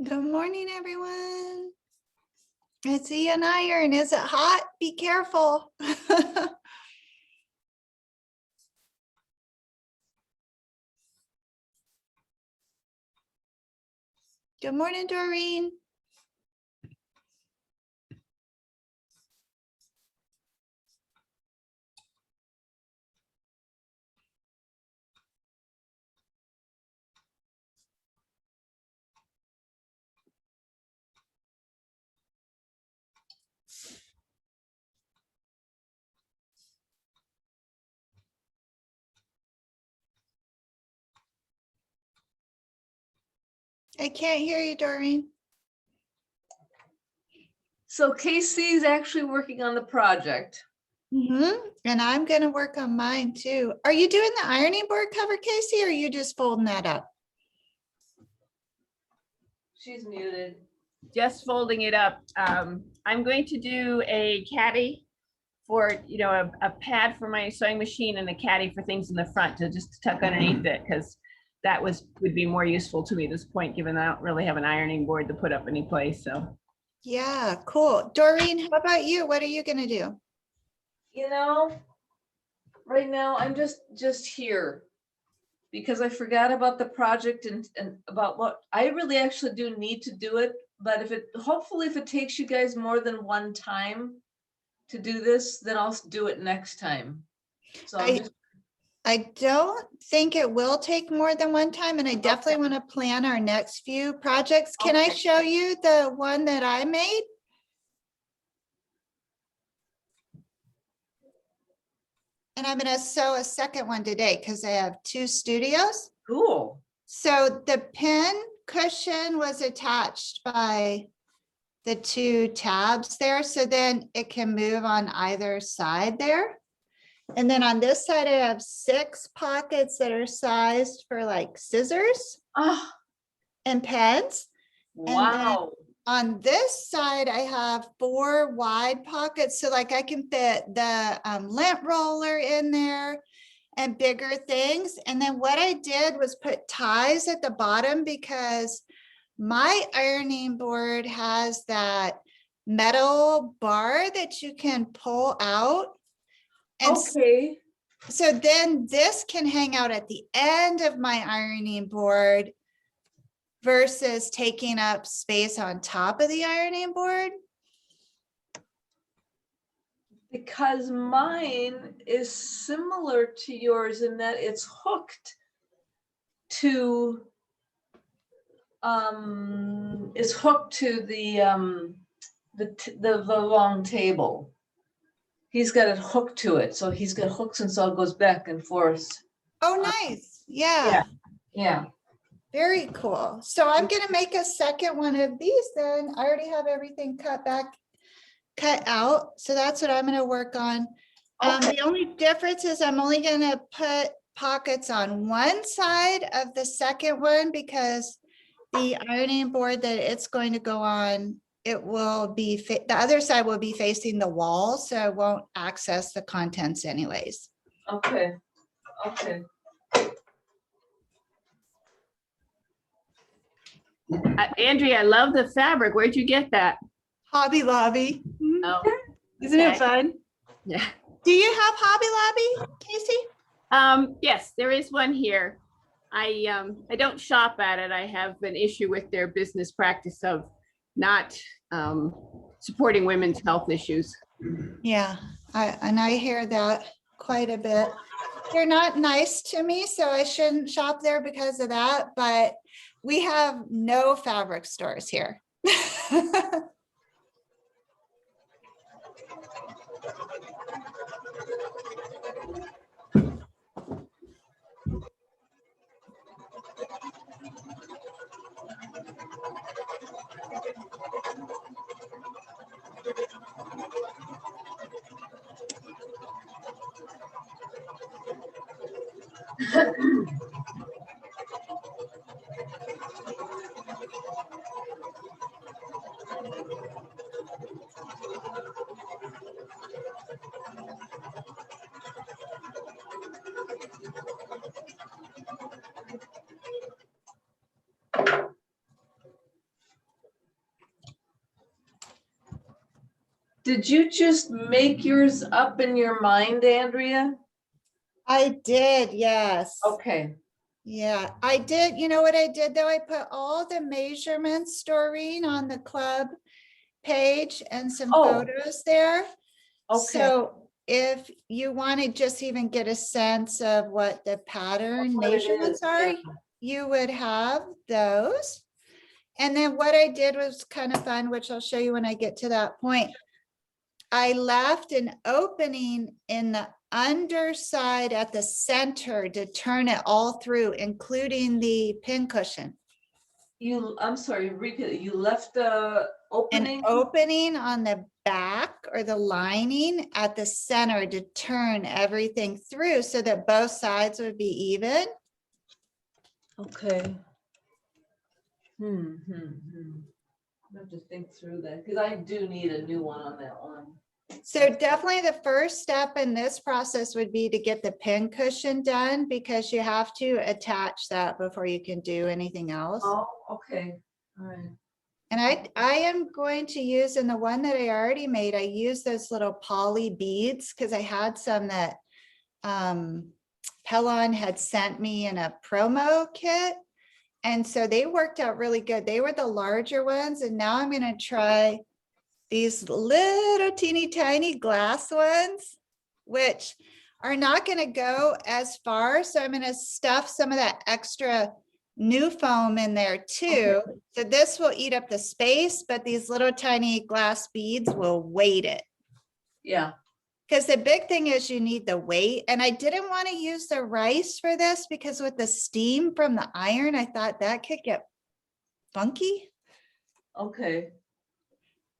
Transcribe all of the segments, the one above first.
Good morning, everyone. It's Ian Iron. Is it hot? Be careful. Good morning, Doreen. I can't hear you, Doreen. So Casey's actually working on the project. And I'm going to work on mine too. Are you doing the ironing board cover, Casey, or are you just folding that up? She's muted. Just folding it up. I'm going to do a caddy for, a pad for my sewing machine and a caddy for things in the front to just tuck underneath it, because that would be more useful to me at this point, given I don't really have an ironing board to put up any place. So Yeah, cool. Doreen, how about you? What are you going to do? Right now I'm just here because I forgot about the project and about what I really actually do need to do it. But hopefully if it takes you guys more than one time to do this, then I'll do it next time. So I don't think it will take more than one time, and I definitely want to plan our next few projects. Can I show you the one that I made? And I'm going to sew a second one today because I have two studios. cool. So the pin cushion was attached by the two tabs there. So then it can move on either side there. And then on this side, I have 6 pockets that are sized for like scissors Oh, and pens. wow. On this side, I have 4 wide pockets. So like I can fit the lint roller in there and bigger things. And then what I did was put ties at the bottom because my ironing board has that metal bar that you can pull out. And Okay. so then this can hang out at the end of my ironing board versus taking up space on top of the ironing board. Because mine is similar to yours in that it's hooked to the long table. He's got it hooked to it, so he's got hooks, and so it goes back and forth. Oh, nice. Yeah. Yeah. Very cool. So I'm going to make a second one of these then. I already have everything cut out. So that's what I'm going to work on. Okay. The only difference is I'm only going to put pockets on one side of the second one because the ironing board that it's going to go on, it will be, the other side will be facing the wall, so I won't access the contents anyways. Okay. Andrea, I love the fabric. Where'd you get that? Hobby Lobby. Oh, Isn't it okay. fun? Yeah. Do you have Hobby Lobby, Casey? Yes, there is one here. I don't shop at it. I have an issue with their business practice of not supporting women's health issues. Yeah, I hear that quite a bit. They're not nice to me, so I shouldn't shop there because of that, but we have no fabric stores here. Did you just make yours up in your mind, Andrea? I did, yes. Okay, Yeah, I did. You know what I did though? I put all the measurements, Doreen, on the club page and some Oh. photos there. okay. So if you want to just even get a sense of what the pattern What it measurements is, are, yeah. you would have those. And then what I did was kind of fun, which I'll show you when I get to that point. I left an opening in the underside at the center to turn it all through, including the pin cushion. I'm sorry, repeat it. You left the An opening? opening on the back or the lining at the center to turn everything through so that both sides would be even. Okay. I have to think through that, because I do need a new one on that one. So definitely the first step in this process would be to get the pin cushion done because you have to attach that before you can do anything else. Oh, okay, all right. And I am going to use, in the one that I already made, I used those little poly beads because I had some that Pellon had sent me in a promo kit. And so they worked out really good. They were the larger ones. And now I'm going to try these little teeny tiny glass ones, which are not going to go as far. So I'm going to stuff some of that extra new foam in there too. Okay. So this will eat up the space, but these little tiny glass beads will weight it. Yeah, Because the big thing is you need the weight. And I didn't want to use the rice for this because with the steam from the iron, I thought that could get funky. okay.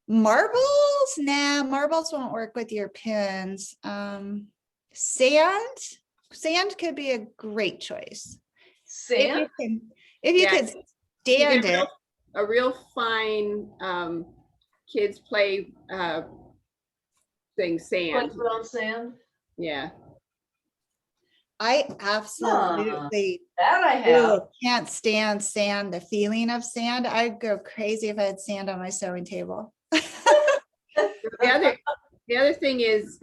Marbles? Nah, marbles won't work with your pins. Sand? Sand could be a great choice. Sand? If you Yeah, could You stand get it. a real fine kids play thing, sand. Brown sand? Yeah. I absolutely That I have. can't stand sand, the feeling of sand. I'd go crazy if I had sand on my sewing table. The other thing is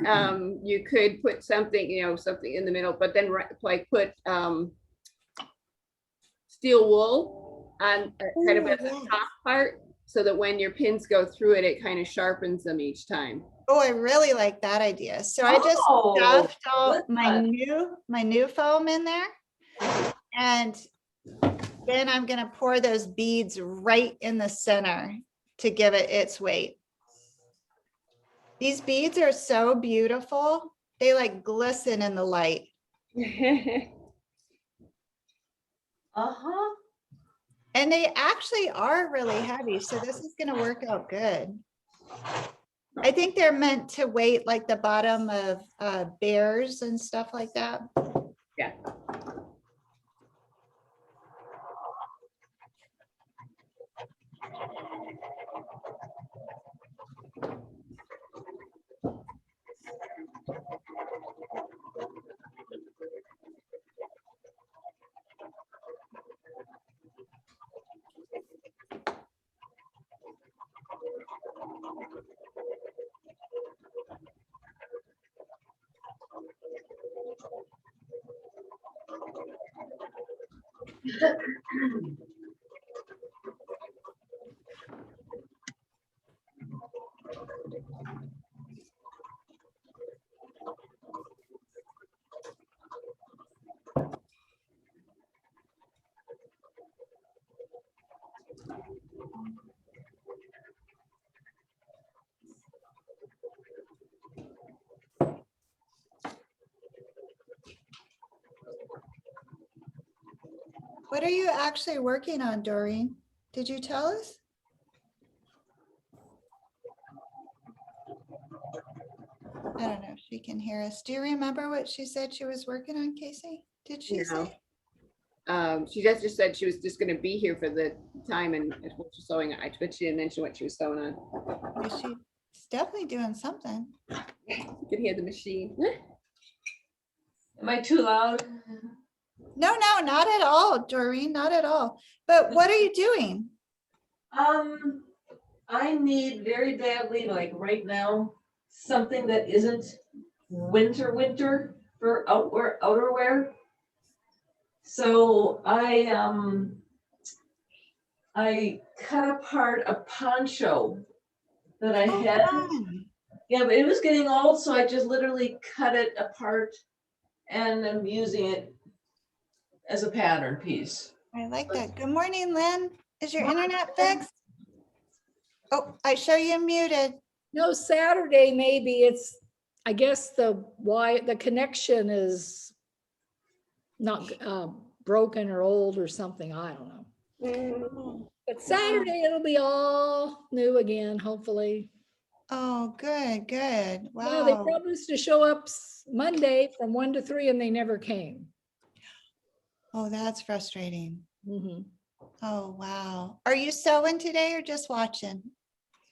you could put something, something in the middle, but then like put steel wool on kind of Ooh, at the yes. top part so that when your pins go through it, it kind of sharpens them each time. Oh, I really like that idea. So I just Oh, stuffed all good. my new foam in there. And then I'm gonna pour those beads right in the center to give it its weight. These beads are so beautiful. They like glisten in the light. Uh-huh. And they actually are really heavy. So this is gonna work out good. I think they're meant to weight like the bottom of bears and stuff like that. Yeah. What are you actually working on, Doreen? Did you tell us? I don't know if she can hear us. Do you remember what she said she was working on, Casey? Did she No. say? She just said she was just going to be here for the time and what she's sewing. But she didn't mention what she was sewing on. Yeah, she's definitely doing something. You could hear the machine. Am I too loud? No, not at all, Doreen, not at all. But what are you doing? I need very badly, like right now, something that isn't winter for outerwear. So I cut apart a poncho that I Oh, had. fun. Yeah, but it was getting old, so I just literally cut it apart and I'm using it as a pattern piece. I like that. Good morning, Lynn. Is your internet fixed? Oh, I show you muted. No, Saturday, maybe it's, I guess the connection is not broken or old or something. I don't know. But Saturday, it'll be all new again, hopefully. Oh, good, good. Yeah, they Wow. promised to show up Monday from 1 to 3 and they never came. Oh, that's frustrating. Mhm. Oh, wow. Are you sewing today or just watching?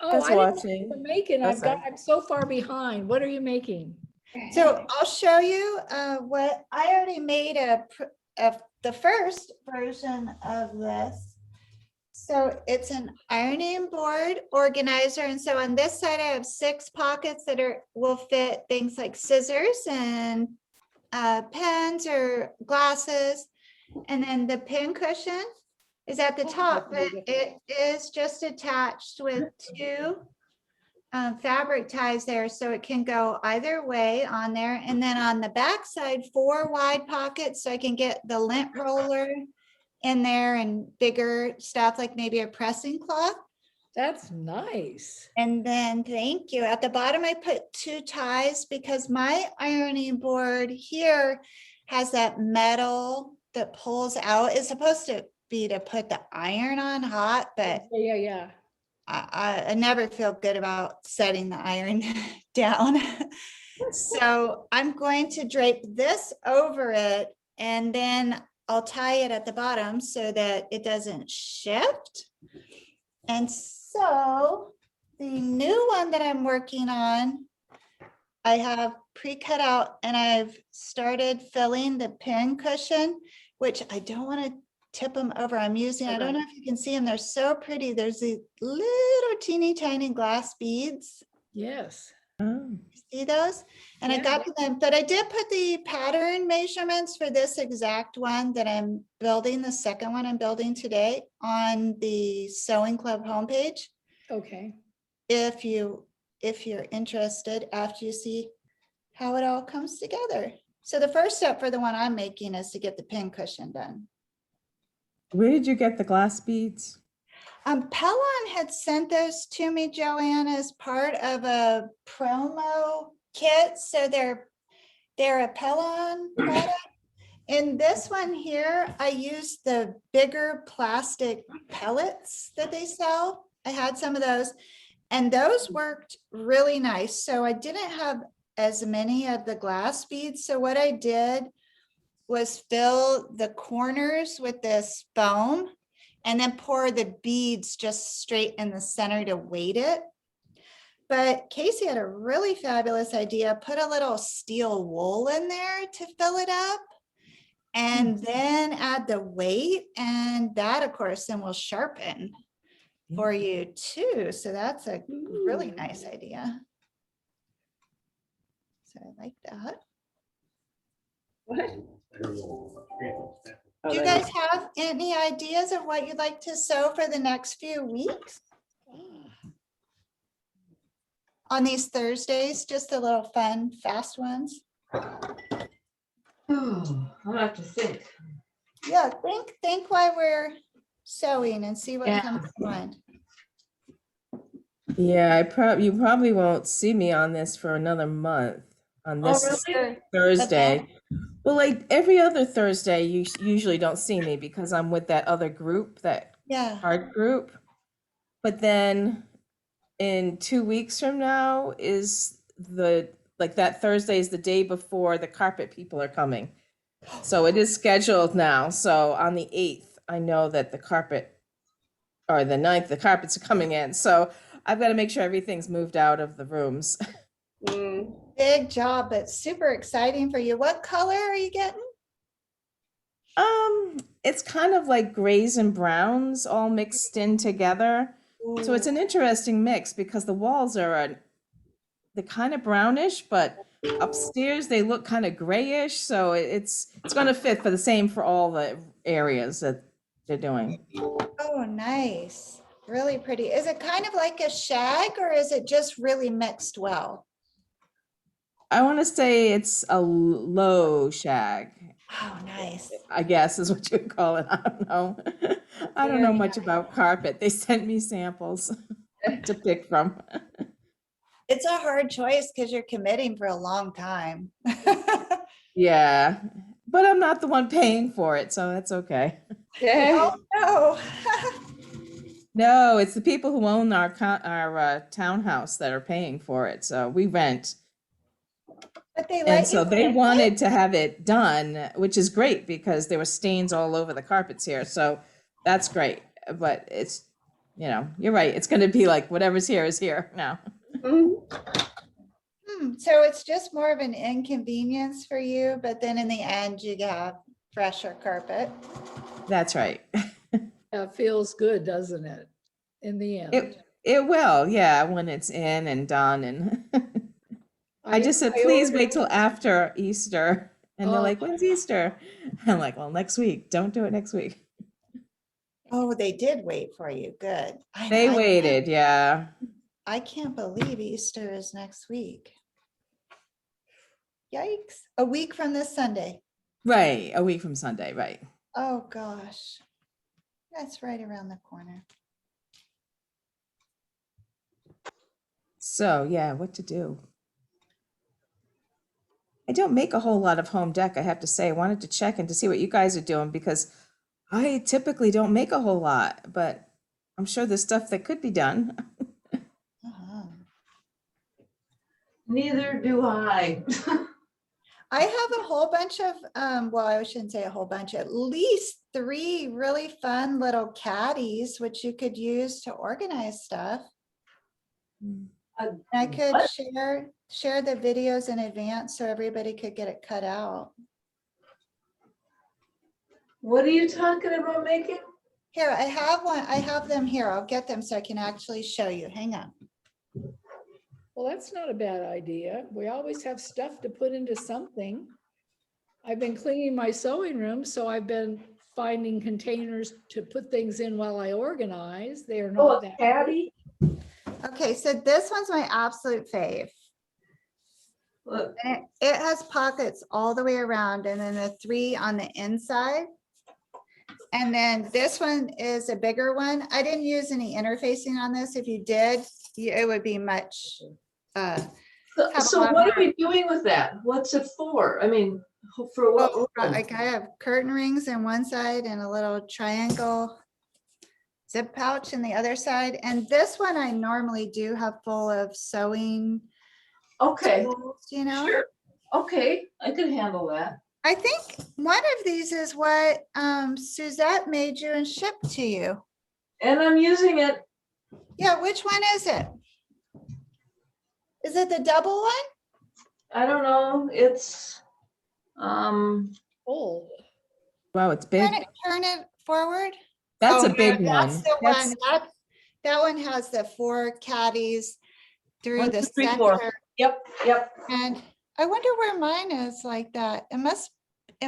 Oh, Just I didn't know what watching. you were making. That's all. I'm so far behind. What are you making? So I'll show you what I already made the first version of this. So it's an ironing board organizer. And so on this side, I have 6 pockets that will fit things like scissors and pens or glasses. And then the pin cushion is at the top, but it is just attached with 2 fabric ties there, so it can go either way on there. And then on the back side, 4 wide pockets, so I can get the lint roller in there and bigger stuff like maybe a pressing cloth. That's nice. And then, thank you, at the bottom, I put 2 ties because my ironing board here has that metal that pulls out. It's supposed to be to put the iron on hot, but Yeah. I never feel good about setting the iron down. So I'm going to drape this over it and then I'll tie it at the bottom so that it doesn't shift. And so the new one that I'm working on, I have pre-cut out and I've started filling the pin cushion, which I don't want to tip them over. I don't know if you can see them. They're so pretty. There's these little teeny tiny glass beads. Yes. Oh, See those? And I Yeah. got to them, but I did put the pattern measurements for this exact one that I'm building, the second one I'm building today, on the Sewing Club homepage. Okay. If you're interested, after you see how it all comes together. So the first step for the one I'm making is to get the pin cushion done. where did you get the glass beads? Pellon had sent those to me, Joanne, as part of a promo kit. So they're a Pellon product. In this one here, I used the bigger plastic pellets that they sell. I had some of those and those worked really nice. So I didn't have as many of the glass beads. So what I did was fill the corners with this foam and then pour the beads just straight in the center to weight it. But Casey had a really fabulous idea. Put a little steel wool in there to fill it up and then add the weight. And that, of course, then will sharpen for you too. So that's a really nice idea. So I like that. What? Do you guys have any ideas of what you'd like to sew for the next few weeks? On these Thursdays, just the little fun, fast ones? I'll have to think. Yeah, think while we're sewing and see what Yeah. comes to mind. Yeah, you probably won't see me on this for another month on Oh, this really? Thursday. Well, like every other Thursday, you usually don't see me because I'm with that other group, that Yeah, art group. But then in 2 weeks from now is that Thursday is the day before the carpet people are coming. So it is scheduled now. So on the 8th, I know that the 9th, the carpets are coming in. So I've got to make sure everything's moved out of the rooms. big job, but super exciting for you. What color are you getting? It's kind of like grays and browns all mixed in together. So it's an interesting mix because the walls are, they're kind of brownish, but upstairs they look kind of grayish. So it's going to fit for the same for all the areas that they're doing. Oh, nice. Really pretty. Is it kind of like a shag or is it just really mixed well? I want to say it's a low shag, Oh, nice. I guess is what you would call it. I don't know. I don't know Very much about carpet. They sent me samples to pick from. It's a hard choice because you're committing for a long time. Yeah, but I'm not the one paying for it, so that's okay. Oh, no. No, it's the people who own our townhouse that are paying for it. So we rent. But they And let so you. they rent it? wanted to have it done, which is great because there were stains all over the carpets here. So that's great. But it's, you're right. It's going to be like whatever's here is here now. So it's just more of an inconvenience for you, but then in the end you have fresher carpet. That's right. It feels good, doesn't it? In the end. It will, yeah, when it's in and done. And I just said, I please ordered- wait till after Easter. And they're Oh. like, when's Easter? I'm like, well, next week. Don't do it next week. Oh, they did wait for you. Good. They I can't- waited, yeah. I can't believe Easter is next week. Yikes. A week from this Sunday. Right, a week from Sunday, right. Oh, gosh. That's right around the corner. So, yeah, what to do? I don't make a whole lot of home deck, I have to say. I wanted to check and to see what you guys are doing because I typically don't make a whole lot, but I'm sure there's stuff that could be done. Uh-huh. Neither do I. I have a whole bunch of, well, I shouldn't say a whole bunch, at least 3 really fun little caddies, which you could use to organize stuff. I could What? share the videos in advance so everybody could get it cut out. What are you talking about making? Here, I have one. I have them here. I'll get them so I can actually show you. Hang on. Well, that's not a bad idea. We always have stuff to put into something. I've been cleaning my sewing room, so I've been finding containers to put things in while I organize. They are Oh, not a that. caddy? Okay, so this one's my absolute fave. Look, And it has pockets all the way around and then the 3 on the inside. And then this one is a bigger one. I didn't use any interfacing on this. If you did, it would be much. Have a So lot what more. are we doing with that? What's it for? I mean, for what? Well, room? like I have curtain rings in one side and a little triangle zip pouch in the other side. And this one I normally do have full of sewing Okay, tools, you know? sure. Okay, I could handle that. I think one of these is what Suzette made you and shipped to you. And I'm using it. Yeah, which one is it? Is it the double one? I don't know. It's, Oh, Wow, it's big. Turn it forward. That's Oh, a no, big one. That's the That's- one. That one has the 4 caddies through 1, the 2, 3, 4. center. Yep. And I wonder where mine is like that. It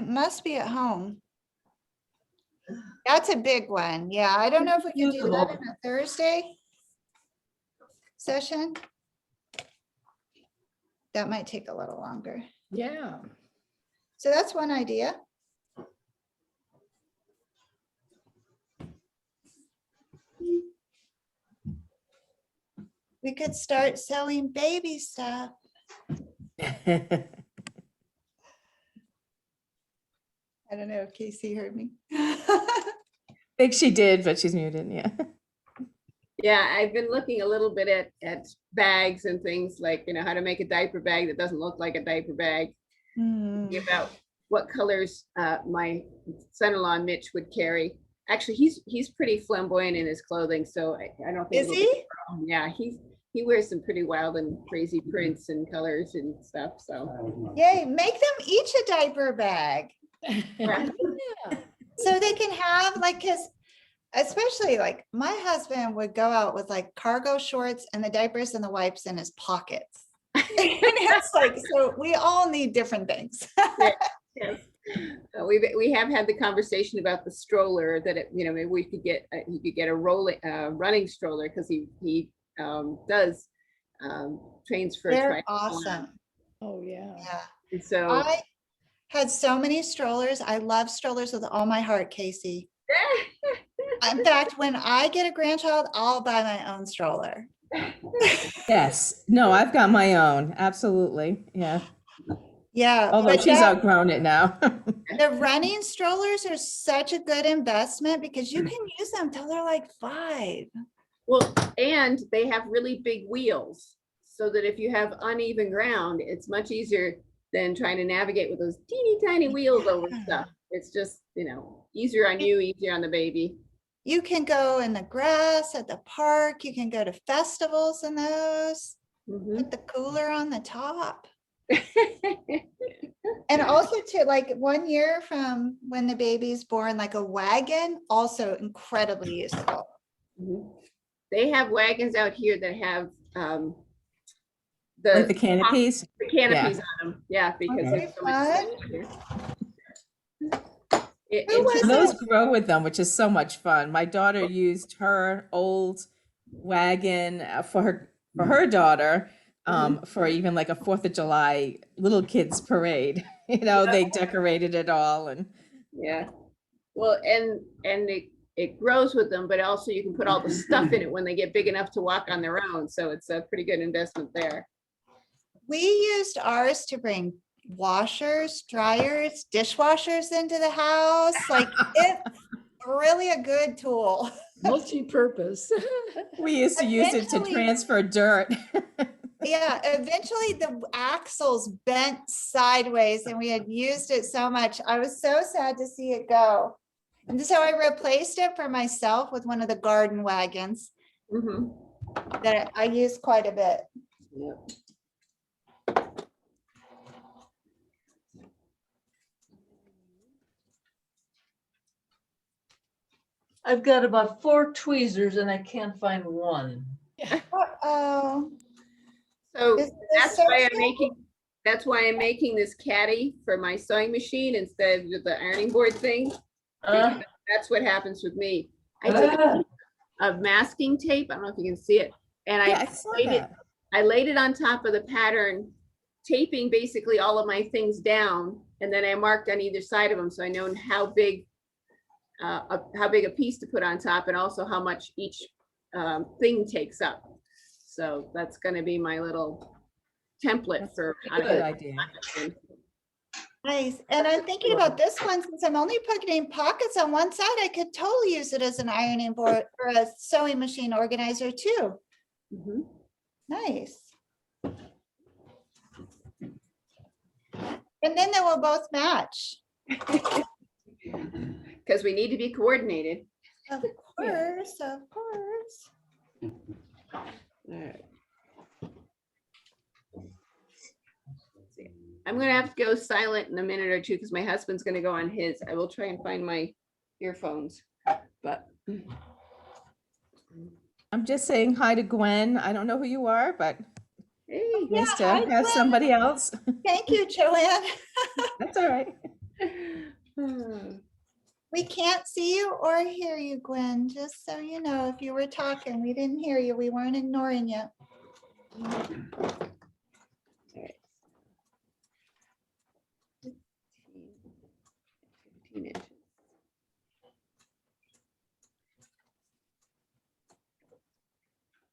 must be at home. That's a big one. Yeah, I don't know if we can do that Usable. in a Thursday session. That might take a little longer. yeah. So that's one idea. We could start selling baby stuff. I don't know if Casey heard me. think she did, but she's muted, yeah. Yeah, I've been looking a little bit at bags and things like, how to make a diaper bag that doesn't look like a diaper bag. Hmm. About what colors my son-in-law Mitch would carry. Actually, he's pretty flamboyant in his clothing, so I don't think. Is it'll be a he? problem. Yeah, he wears some pretty wild and crazy prints and colors and stuff, so. Yay, make them each a diaper bag. Yeah. So they can have like, cause especially like my husband would go out with like cargo shorts and the diapers and the wipes in his pockets. And it's like, so we all need different things. Yes. We have had the conversation about the stroller that it, maybe we could get, he could get a rolling, running stroller because he does trains for a They're triathlon. awesome. Oh, yeah. Yeah. And so I had so many strollers. I love strollers with all my heart, Casey. In fact, when I get a grandchild, I'll buy my own stroller. Yes. No, I've got my own. Absolutely. Yeah. Yeah. Although but she's that- outgrown it now. the running strollers are such a good investment because you can use them till they're like 5. well, and they have really big wheels so that if you have uneven ground, it's much easier than trying to navigate with those teeny tiny wheels over stuff. It's just, easier on you, easier on the baby. You can go in the grass at the park. You can go to festivals in those. Mhm. Put the cooler on the top. And also to like 1 year from when the baby's born, like a wagon, also incredibly useful. Mhm. They have wagons out here that have Like the canopies. the canopies on them. Yeah, because Okay. there's so much space here. Who was And Those it? grow with them, which is so much fun. My daughter used her old wagon for her daughter for even like a 4th of July little kids parade. They decorated it all and yeah, well, and it grows with them, but also you can put all the stuff in it when they get big enough to walk on their own. So it's a pretty good investment there. We used ours to bring washers, dryers, dishwashers into the house. Like it's really a good tool. Multi-purpose. we used to use it to Eventually- transfer dirt. Yeah, eventually the axles bent sideways and we had used it so much. I was so sad to see it go. And so I replaced it for myself with one of the garden wagons Mhm. that I use quite a bit. Yep. I've got about 4 tweezers and I can't find one. Uh-oh. So Is this that's why I'm so- making, this caddy for my sewing machine instead of the ironing board thing. Uh, That's what happens with me. I took a piece of masking tape, I don't know if you can see it, and Yeah, I saw that. I laid it on top of the pattern, taping basically all of my things down, and then I marked on either side of them, so I know how big a piece to put on top, and also how much each thing takes up. So that's gonna be my little template for how to Good do idea. it. Nice. And I'm thinking about this one, since I'm only putting pockets on one side, I could totally use it as an ironing board or a sewing machine organizer too. Mhm. Nice. And then they will both match. Because we need to be coordinated. Of course, of course. Alright. I'm gonna have to go silent in a minute or two because my husband's gonna go on his. I will try and find my earphones, but. I'm just saying hi to Gwen. I don't know who you are, but Hey. nice to hi, have Gwen. somebody else. Thank you, Joanne. That's all right. We can't see you or hear you, Gwen, just so you know, if you were talking, we didn't hear you. We weren't ignoring you.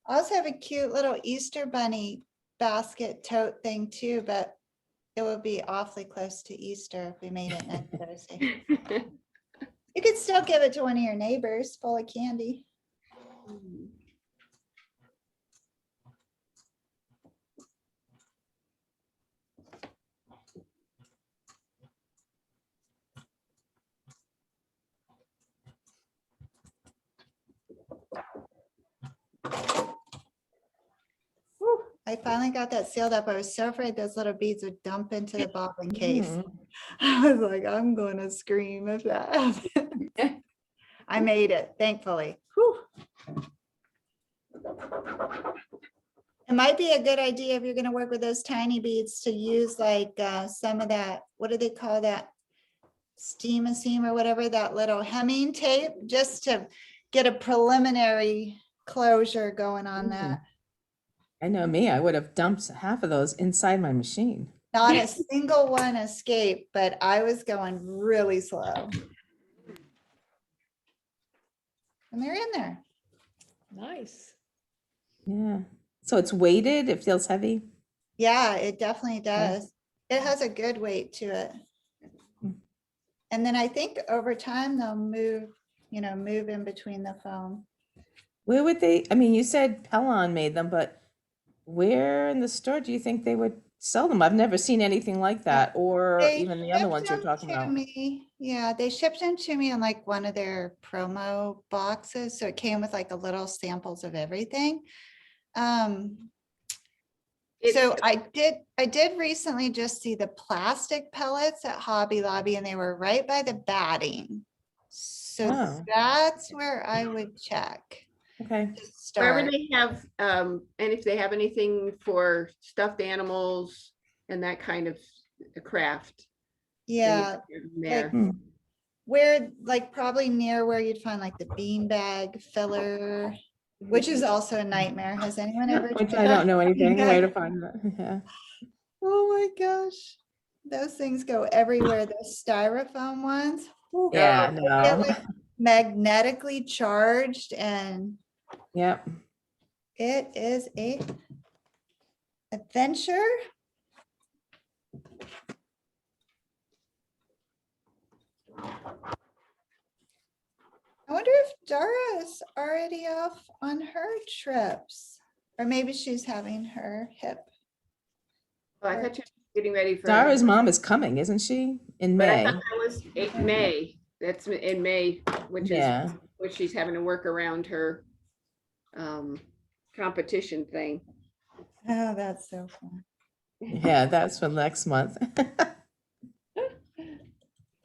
I also have a cute little Easter bunny basket tote thing too, but it would be awfully close to Easter if we made it next Thursday. You could still give it to one of your neighbors full of candy. Whew, I finally got that sealed up. I was so afraid those little beads would dump into the bobbin case. Mhm. I was like, I'm going to scream if that happens. I made it, thankfully. Whew. It might be a good idea if you're gonna work with those tiny beads to use like some of that, what do they call that? Steam and seam or whatever, that little hemming tape, just to get a preliminary closure going on that. I know me, I would have dumped half of those inside my machine. Not a single one escaped, but I was going really slow. And they're in there. Nice. Yeah. So it's weighted, it feels heavy. Yeah, it definitely does. It has a good weight to it. And then I think over time they'll move, move in between the foam. Where would they, I mean, you said Pellon made them, but where in the store do you think they would sell them? I've never seen anything like that, or They even the other shipped ones you're them talking to about. me. Yeah, they shipped them to me in like one of their promo boxes. So it came with like a little samples of everything. So It's- I did recently just see the plastic pellets at Hobby Lobby and they were right by the batting. So Oh. that's where I would check Okay. to Wherever start. they have, and if they have anything for stuffed animals and that kind of craft. then you Yeah, put them There. Hmm. where like probably near where you'd find like the beanbag filler, which is also a nightmare. Has anyone ever? Which tried I don't know anything beanbag? where to find that. Yeah. Oh my gosh. Those things go everywhere. Those styrofoam ones. Whew. Yeah, They no. get, like, magnetically charged and Yep. it is a adventure. I wonder if Dara is already off on her trips, or maybe she's having her hip. Oh, I thought you were getting ready for. Dara's mom is coming, isn't she? In But I May. thought that was May. That's in May, which is, Yeah. which she's having to work around her competition thing. Oh, that's so fun. Yeah, that's for next month.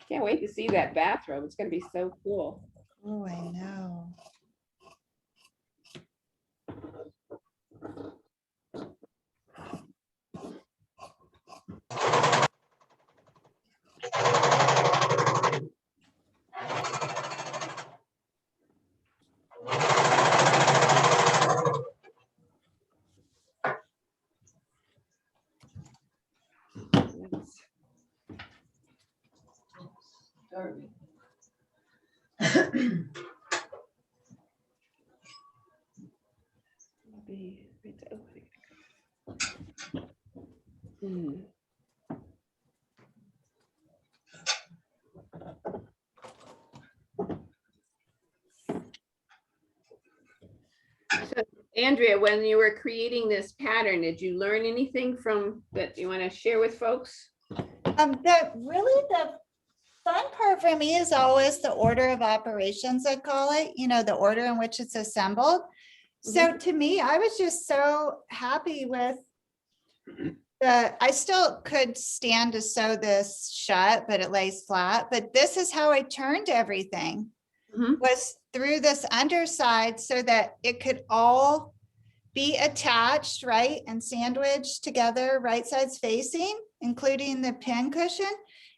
Can't wait to see that bathrobe. It's gonna be so cool. Oh, I know. Darby. Hmm. So, Andrea, when you were creating this pattern, did you learn anything from that you want to share with folks? That really the fun part for me is always the order of operations, I call it, the order in which it's assembled. So to me, I was just so happy with I still could stand to sew this shut, but it lays flat. But this is how I turned everything, Mhm. was through this underside so that it could all be attached, right? And sandwiched together, right sides facing, including the pin cushion.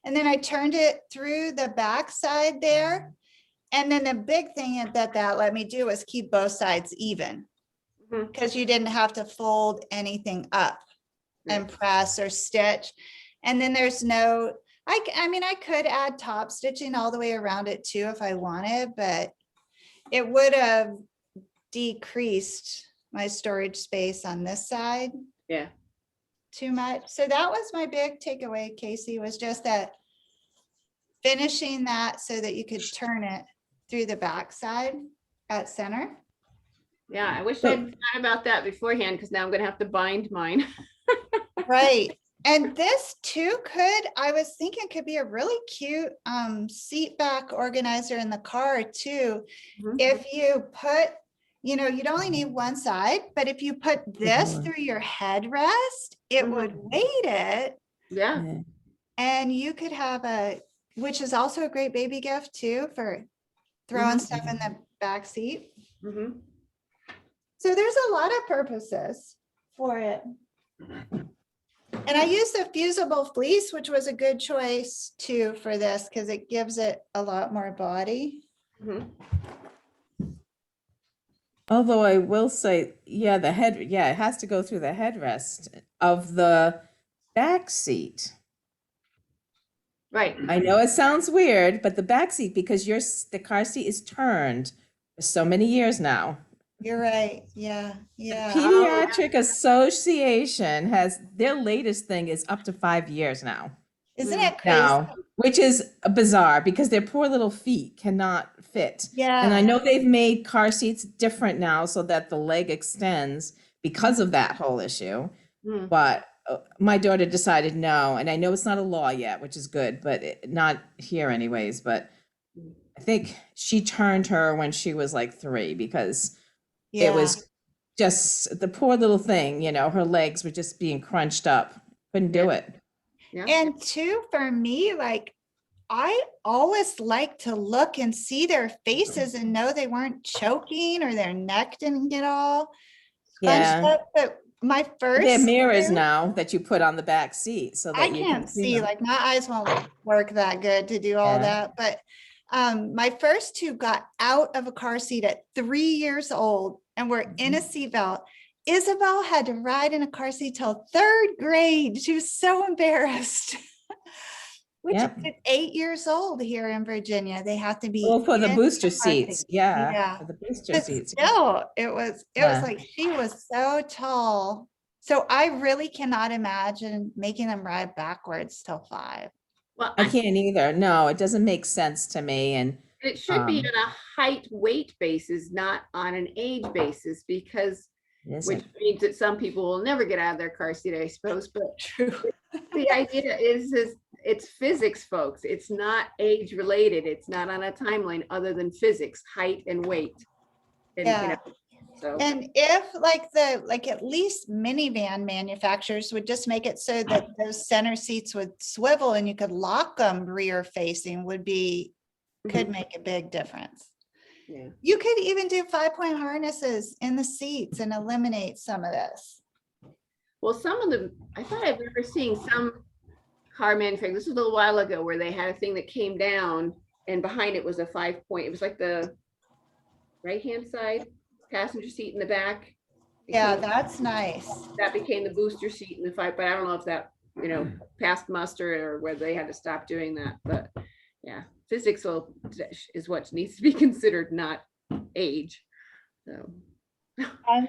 And then I turned it through the back side there. And then the big thing that let me do was keep both sides even, Mhm. because you didn't have to fold anything up and press or stitch. And then there's no, I mean, I could add top stitching all the way around it too if I wanted, but it would have decreased my storage space on this side Yeah. too much. So that was my big takeaway, Casey, was just that finishing that so that you could turn it through the backside at center. Yeah, I wish I'd thought about that beforehand because now I'm gonna have to bind mine. Right. And this too I was thinking could be a really cute seat back organizer in the car too. Mhm. If you put, you'd only need one side, but if you put this Lord. through your headrest, it Mhm. would weight it. Yeah, Yeah. And you could have which is also a great baby gift too, for throwing Mhm. stuff in the back seat. Mhm. So there's a lot of purposes for it. And I used the fusible fleece, which was a good choice too for this because it gives it a lot more body. Mhm. Although I will say, yeah, it has to go through the headrest of the back seat. Right. I know it sounds weird, but the back seat, because the car seat is turned for so many years now. You're right. Yeah, yeah. Pediatric Association has, their latest thing is up to 5 years now. Isn't it crazy? Now, which is bizarre because their poor little feet cannot fit. And I Yeah, know they've made car seats different now so that the leg extends because of that whole issue. Mm. But my daughter decided no, and I know it's not a law yet, which is good, but not here anyways. But I think she turned her when she was like 3 because yeah. it was just the poor little thing, her legs were just being crunched up. Couldn't do it. Yeah. And two, for me, like, I always like to look and see their faces and know they weren't choking or their neck didn't get all scrunched Yeah. up. But my first, There are mirrors two, now that you put on the back seat so that I you can't can see, them. like my eyes won't work that good to do all Yeah. that. But my first two got out of a car seat at 3 years old and were in a seatbelt. Isabel had to ride in a car seat till 3rd grade. She was so embarrassed. Which Yep. is 8 years old here in Virginia. They have to be. Well, for the in booster a car seats, seat. yeah, for the booster But seats. still, it was Yeah. like she was so tall. So I really cannot imagine making them ride backwards till 5. Well, I can't either. No, it doesn't make sense to me. And it should be Um, on a height weight basis, not on an age basis, because it which isn't. means that some people will never get out of their car seat, I suppose. But True. the idea is it's physics, folks. It's not age related. It's not on a timeline other than physics, height and weight. And, Yeah. so And if like at least minivan manufacturers would just make it so that those center seats would swivel and you could lock them rear facing could make a big difference. yeah. You could even do 5-point harnesses in the seats and eliminate some of this. Well, some of them, I thought I've ever seen some car manufacturer, this was a little while ago, where they had a thing that came down and behind it was a 5-point, it was like the right-hand side passenger seat in the back. It Yeah, came- that's nice. that became the booster seat in the 5, but I don't know if that, passed muster or whether they had to stop doing that, but yeah, physics is what needs to be considered, not age. So, I'm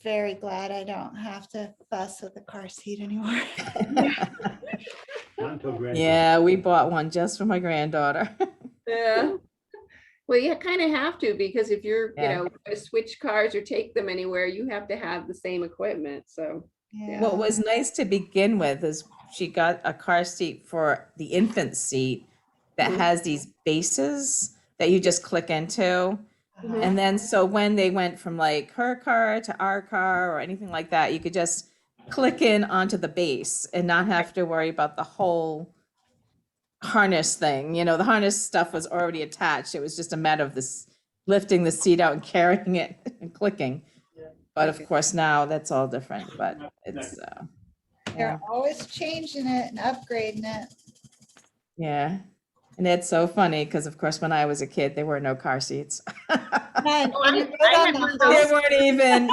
very glad I don't have to fuss with the car seat anymore. Not until graduate. Yeah, we bought one just for my granddaughter. yeah. Well, you kind of have to, because if you're, Yeah. gonna switch cars or take them anywhere, you have to have the same equipment, so. Yeah. What was nice to begin with is she got a car seat for the infant seat that Mhm. has these bases that you just click into. Uh-huh. And then so when they went from like her car to our car or anything like that, you could just click in onto the base and not have to worry about the whole harness thing. The harness stuff was already attached. It was just a matter of this lifting the seat out and carrying it and clicking. But of course now that's all different, but it's yeah. They're always changing it and upgrading it. Yeah. And it's so funny because of course when I was a kid, there were no car seats. And Oh, you I put on had the one of whole- There weren't even,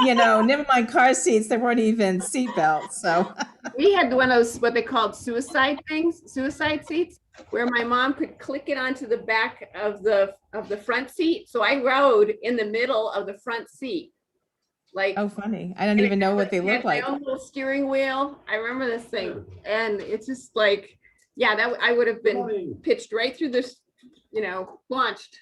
never mind car seats, there weren't even seat belts. So We had one of those, what they called suicide seats, where my mom could click it onto the back of the front seat. So I rode in the middle of the front seat. Like, oh funny. I don't even know what they had look like. my own little steering wheel. I remember this thing, and it's just like, yeah, that I would have been pitched right through this, launched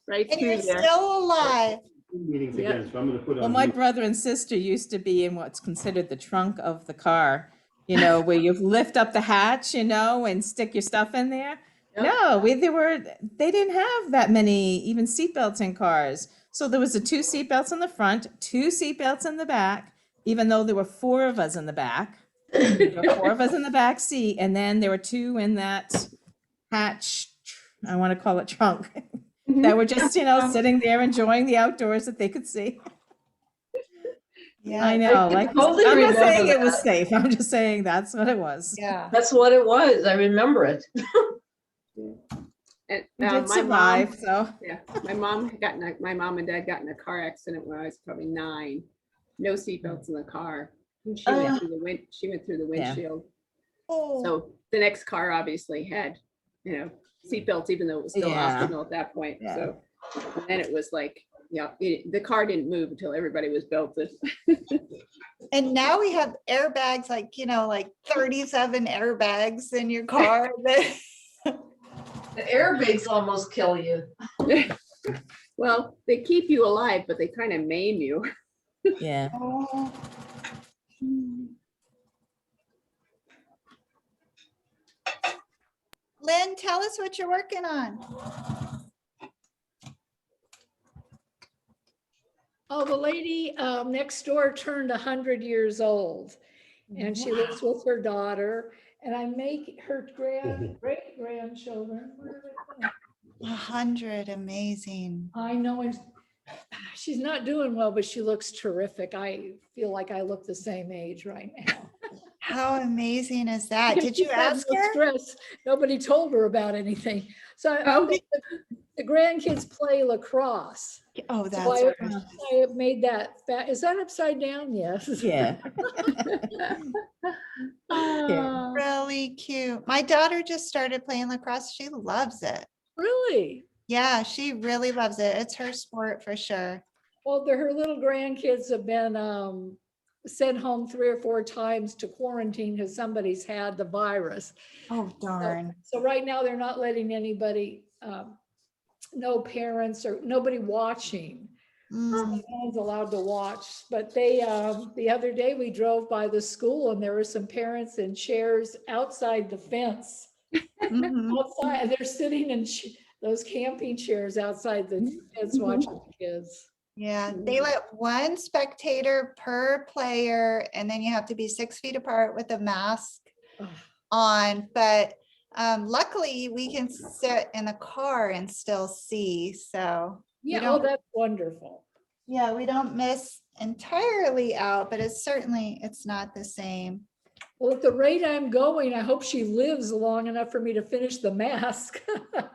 right And through you're there. still alive. Meetings Yeah. again, so I'm gonna put Well, on. my mute. brother and sister used to be in what's considered the trunk of the car, where you lift up the hatch, and stick your stuff in there. Yep. No, they didn't have that many even seatbelts in cars. So there was the 2 seatbelts in the front, 2 seatbelts in the back, even though there were 4 of us in the back. There were 4 of us in the back seat, and then there were 2 in that hatch, I want to call it trunk. that were just, sitting there enjoying the outdoors that they could see. Yeah. I know, like, totally I'm not remember saying it was that. safe. I'm just saying that's what it was. Yeah. That's what it was. I remember it. And We did my survive, mom, so. yeah, my mom my mom and dad got in a car accident when I was probably 9. No seatbelts in the car. And she went through the Yeah. windshield. Oh, So the next car obviously had, seatbelts, even though it was still Yeah. optional at that point. Yeah. So and then it was like, the car didn't move until everybody was belted. and now we have airbags, like, like 37 airbags in your car. The airbags almost kill you. Well, they keep you alive, but they kind of maim you. Yeah. Oh. Lynn, tell us what you're working on. Oh, the lady next door turned 100 years old, and she lives with her daughter, and I make her great grandchildren. Where are they from? 100, amazing. I know, and she's not doing well, but she looks terrific. I feel like I look the same age right now. How amazing is that? Because Did you she's got ask no her? stress. Nobody told her about anything. So Oh. the grandkids play lacrosse. Oh, So that's I made that is that upside down? Yes. Yeah. really cute. My daughter just started playing lacrosse. She loves it. Really? Yeah, she really loves it. It's her sport for sure. Well, her little grandkids have been sent home 3 or 4 times to quarantine because somebody's had the virus. Oh, darn. So right now they're not letting anybody, no parents or nobody watching. So Mm. no one's allowed to watch, but they, the other day we drove by the school and there were some parents in chairs outside the fence. Mhm. Outside, and they're sitting in those camping chairs outside the fence watching the kids. Yeah, they let 1 spectator per player, and then you have to be 6 feet apart with a mask Oh, on. But luckily, we can sit in the car and still see. So yeah, don't- that's wonderful. yeah, we don't miss entirely out, but it's not the same. Well, at the rate I'm going, I hope she lives long enough for me to finish the mask.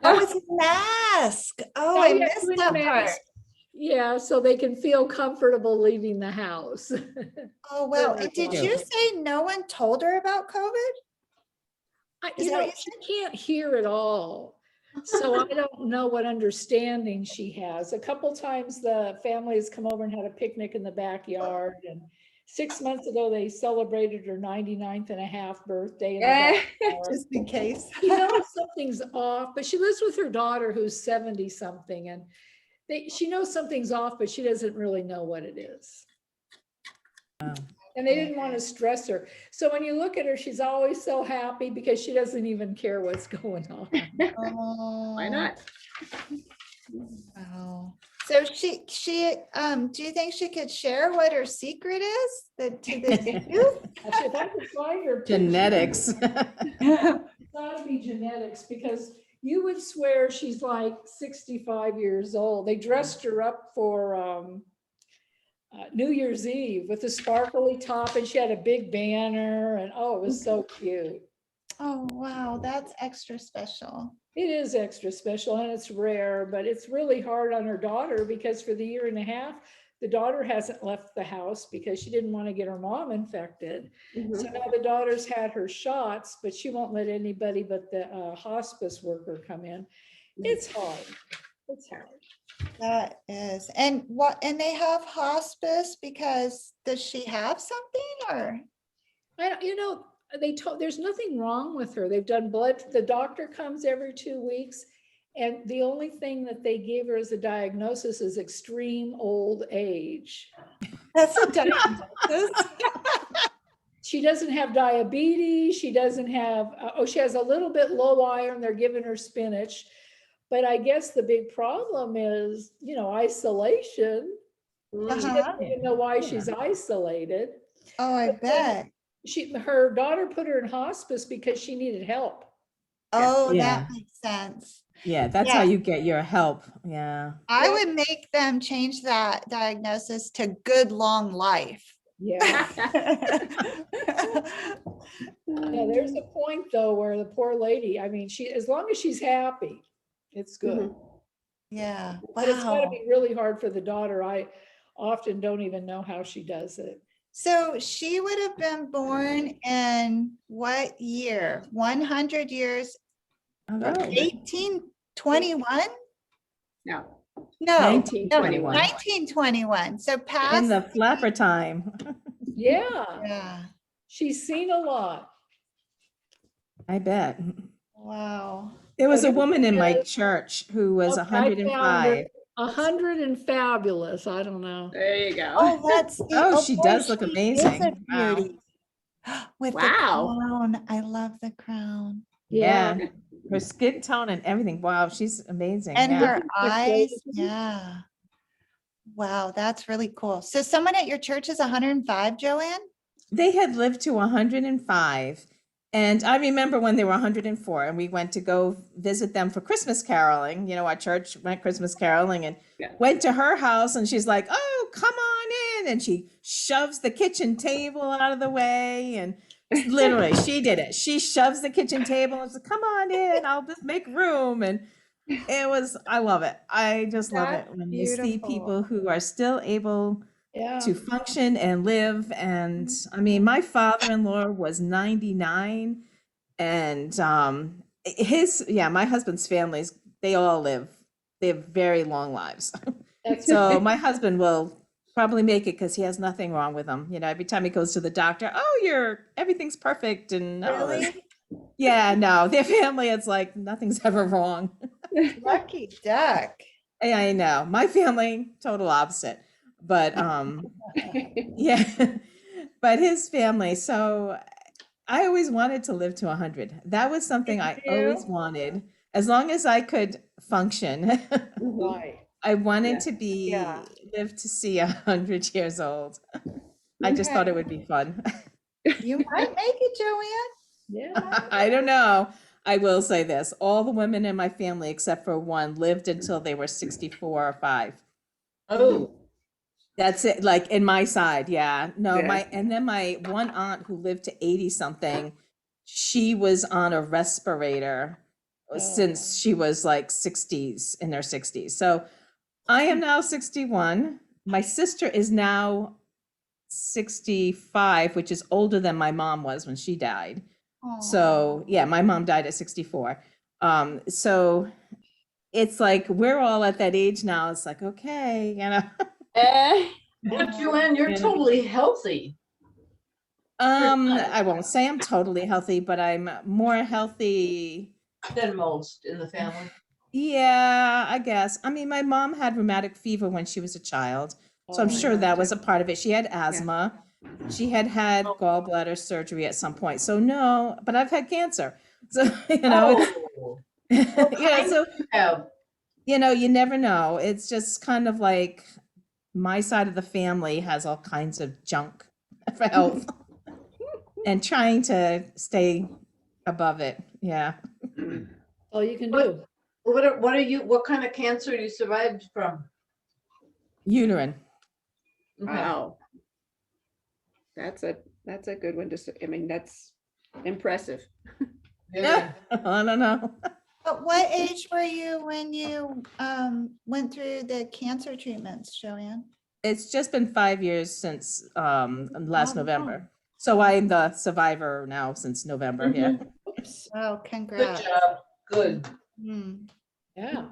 Oh, it's a mask. Oh, I yeah, missed doing that mask. part. Yeah, so they can feel comfortable leaving the house. Oh, well, Very did cute. you say no one told her about COVID? Is You that know, what you she can't hear at all. So I don't know what understanding she has. A couple times the family has come over and had a picnic in the backyard. And 6 months ago, they celebrated her 99th and a half birthday in the backyard. Just in case. She knows something's off, but she lives with her daughter who's 70 something, and she knows something's off, but she doesn't really know what it is. Oh. And they didn't want to stress her. So when you look at her, she's always so happy because she doesn't even care what's going on. Why not? Wow. So she, do you think she could share what her secret is to the youth? If I could find her picture, Genetics. it's gotta be genetics, because you would swear she's like 65 years old. They dressed her up for New Year's Eve with a sparkly top, and she had a big banner, and oh, it was so cute. Oh, wow, that's extra special. It is extra special and it's rare, but it's really hard on her daughter because for the 1.5 years, the daughter hasn't left the house because she didn't want to get her mom infected. So now the daughter's had her shots, but she won't let anybody but the hospice worker come in. It's hard. It's hard. That is. And they have hospice because does she have something or? I don't, they told, there's nothing wrong with her. They've done blood. The doctor comes every 2 weeks. And the only thing that they gave her as a diagnosis is extreme old age. That's a diagnosis. She doesn't have diabetes. She doesn't have, she has a little bit low iron. They're giving her spinach. But I guess the big problem is, isolation. She doesn't even know why she's isolated. Oh, I bet. Her daughter put her in hospice because she needed help. Oh, Yeah. that makes sense. Yeah, that's how you get your help. Yeah. I would make them change that diagnosis to good long life. Yeah. Yeah, there's a point though where the poor lady, I mean, as long as she's happy, it's good. Yeah, But it's gotta wow. be really hard for the daughter. I often don't even know how she does it. So she would have been born in what year? 100 years, Oh, 1821? No, No, 1921. 1921. So In past, the flapper time. Yeah, yeah, she's seen a lot. I bet. wow. There was Oh, a here woman she in my is. church who was Okay, I found her. 105. 100 and fabulous. I don't know. there you go. Oh, let's see. Oh, Oh, she boy, does look she is a amazing. Wow. beauty. With the Wow. crown. I love the crown. Yeah. Her skin tone and everything. Wow, she's amazing. And Yeah. her eyes, yeah. Wow, that's really cool. So someone at your church is 105, Joanne? They had lived to 105. And I remember when they were 104 and we went to go visit them for Christmas caroling. You know, our church went Christmas caroling and Yeah. went to her house and she's like, oh, come on in. And she shoves the kitchen table out of the way. And literally, she did it. She shoves the kitchen table and says, come on in, I'll just make room. And it was, I love it. I just love it That's when you see beautiful. people who are still able Yeah. to function and live. And I mean, my father-in-law was 99 and my husband's families, they have very long lives. That's So my husband will probably make it because he has nothing wrong with him. You know, every time he goes to the doctor, oh, everything's perfect. And Really? yeah, no, their family, it's like nothing's ever wrong. Lucky duck. I know. My family, total opposite. But yeah, but his family. So I always wanted to live to 100. That was something I always wanted. As long as I could function, right. I wanted Yeah. to live to see 100 years old. I just thought it would be fun. You might make it, Joanne. Yeah. I don't know. I will say this, all the women in my family, except for one, lived until they were 64 or 5. Oh, That's it, like in my side, yeah. No, Yeah. and then my one aunt who lived to 80 something, she was on a respirator since she was like 60s, in her 60s. So I am now 61. My sister is now 65, which is older than my mom was when she died. So yeah, my mom died at 64. So it's like we're all at that age now. It's like, okay, you know. but Joanne, you're Yeah. totally healthy. I won't say I'm totally healthy, but I'm more healthy. Than most in the family. Yeah, I guess. I mean, my mom had rheumatic fever when she was a child, so I'm Oh, sure that was a part of it. She had asthma. She had gallbladder surgery at some point. So no, but I've had cancer. So, you know, Oh, yeah, so, yeah. you know, you never know. It's just kind of like my side of the family has all kinds of junk for health and trying to stay above it. Yeah. All you can do. What kind of cancer you survived from? Uterine. Okay. Wow. That's a good one I mean, that's impressive. Yeah. I don't know. But what age were you when you went through the cancer treatments, Joanne? It's just been 5 years since last Oh, November. So I'm the survivor now since November. Yeah. Oops. Oh, Good congrats. job. Good. Hmm, Yeah.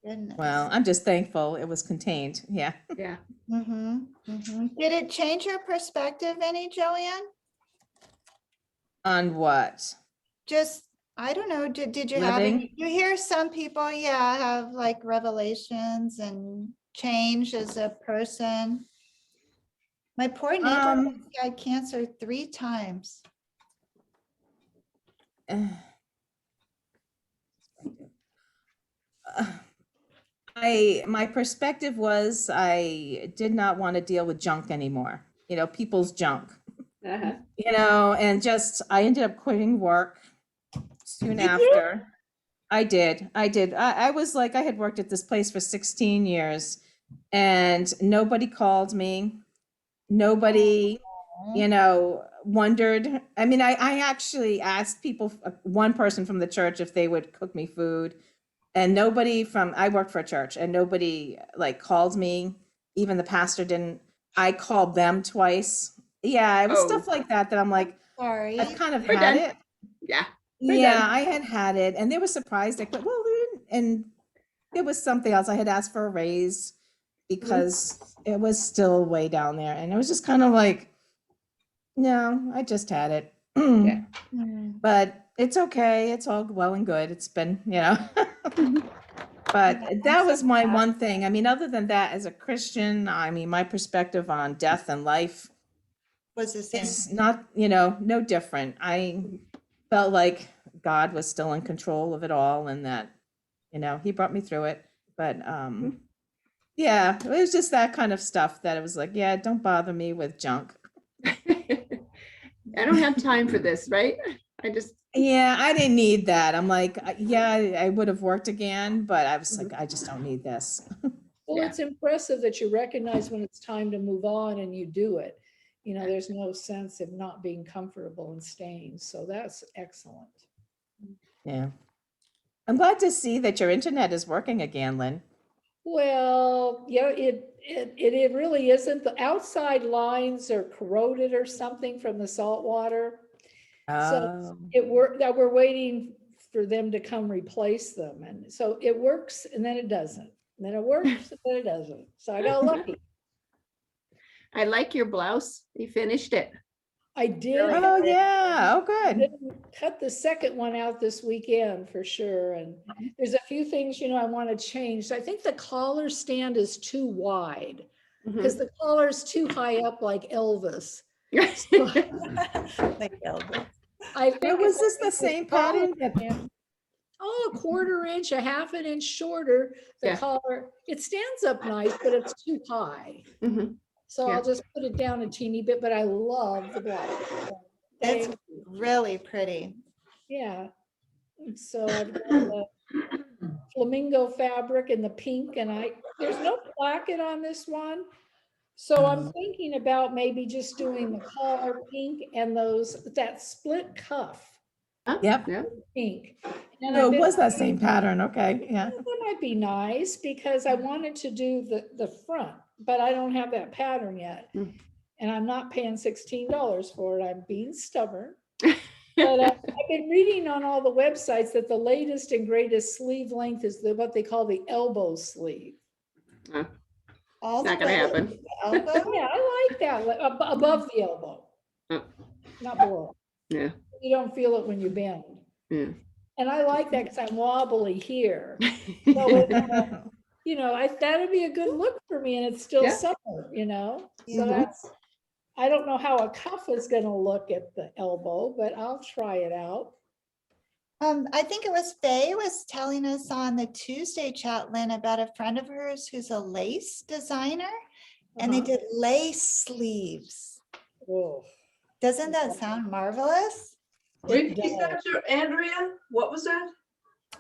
goodness. Well, I'm just thankful it was contained. Yeah. Yeah. Did it change your perspective any, Joanne? On what? Just, I don't know, did you have any, Living? you hear some people, yeah, have like revelations and change as a person. My poor neighbor had cancer 3 times. My perspective was I did not want to deal with junk anymore. You know, people's junk. Uh-huh. You know, and just I ended up quitting work soon Did you? after. I did. I was like, I had worked at this place for 16 years and nobody called me. Nobody, wondered. I mean, I actually asked people, one person from the church if they would cook me food. And nobody I worked for a church and nobody like called me. Even the pastor didn't. I called them twice. Yeah, it was Oh. stuff like that I'm like, Sorry. I've kind of We're had done. it. Yeah. We're Yeah, done. I had it, and they were surprised. Like, well, we didn't, and there was something else. I had asked for a raise because it was still way down there, and it was just kind of like, no, I just had it. Yeah. Mm. But it's okay. It's all well and good. It's been, But Yeah, that I'm was so my glad. one thing. I mean, other than that, as a Christian, I mean, my perspective on death and life Was the same. is not, no different. I felt like God was still in control of it all and that, he brought me through it. But yeah, it was just that kind of stuff that it was like, yeah, don't bother me with junk. I don't have time for this, right? I just, Yeah, I didn't need that. I'm like, yeah, I would have worked again, but I was like, I just don't need this. Well, Yeah. it's impressive that you recognize when it's time to move on and you do it. There's no sense of not being comfortable and staying. So that's excellent. Yeah. I'm glad to see that your internet is working again, Lynn. Well, yeah, it really isn't. The outside lines are corroded or something from the salt water. So we're waiting for them to come replace them. And so it works and then it doesn't. And then it works and then it doesn't. So I got lucky. I like your blouse. You finished it. I did. Oh, yeah. Oh, good. Didn't cut the second one out this weekend for sure. And there's a few things, I want to change. So I think the collar stand is too wide because the collar's too high up like Elvis. So Like Elvis. I think Was if this I the make same collar pattern? stand, a 1/4 inch, a 1/2 inch shorter, the Yeah. collar, it stands up nice, but it's too high. Mhm. So Yeah. I'll just put it down a teeny bit, but I love the blouse. So It's thank you. really pretty. Yeah. And so I've got the flamingo fabric and the pink and there's no placket on this one. So I'm thinking about maybe just doing the collar pink and that split cuff Yep. Yeah. pink. And No, I've it been was that same pattern. Okay. Yeah. that might be nice because I wanted to do the front, but I don't have that pattern yet. Mm. And I'm not paying $16 for it. I'm being stubborn. But I've been reading on all the websites that the latest and greatest sleeve length is what they call the elbow sleeve. All Not the gonna way to happen. the elbow. Yeah, I like that, like, above the elbow, Mm. not below. Yeah. You don't feel it when you bend. Yeah. And I like that because I'm wobbly here. So that'd be a good look for me, and it's still Yeah. summer, So Mhm. that's, I don't know how a cuff is gonna look at the elbow, but I'll try it out. I think it was Faye was telling us on the Tuesday chat, Lynn, about a friend of hers who's a lace designer and they Uh-huh. did lace sleeves. Oh, Doesn't that sound marvelous? Repeat that, Andrea, what was that?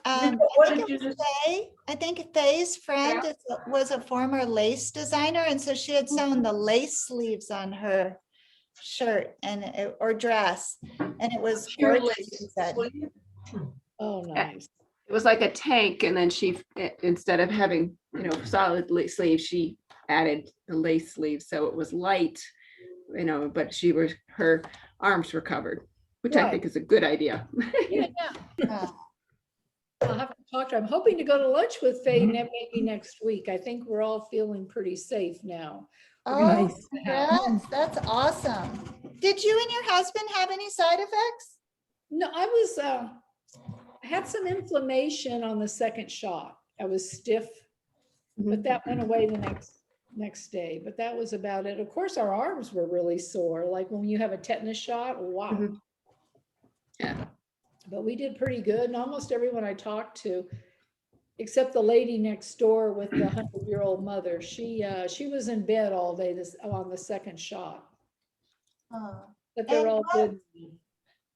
I What think did it you was just? Faye. I think Faye's friend was a former lace designer, and so she had sewn the lace sleeves on her shirt or dress, and it was Pure gorgeous, lace she said. sleeve? oh, nice. It was like a tank, and then she, instead of having, solid sleeves, she added the lace sleeves, so it was light, but her arms were covered, which I Right. think is a good idea. Yeah. Uh, I'll have to talk to her. I'm hoping to go to lunch with Faye maybe next week. I think we're all feeling pretty safe now. Oh, Nice. congrats, that's awesome. Did you and your husband have any side effects? No, I had some inflammation on the second shot. I was stiff, but that went away the next day. But that was about it. Of course, our arms were really sore. Like when you have a tetanus shot, wow. Mhm. Yeah. But we did pretty good. And almost everyone I talked to, except the lady next door with the 100-year-old mother, she was in bed all day on the second shot. But they're And all good.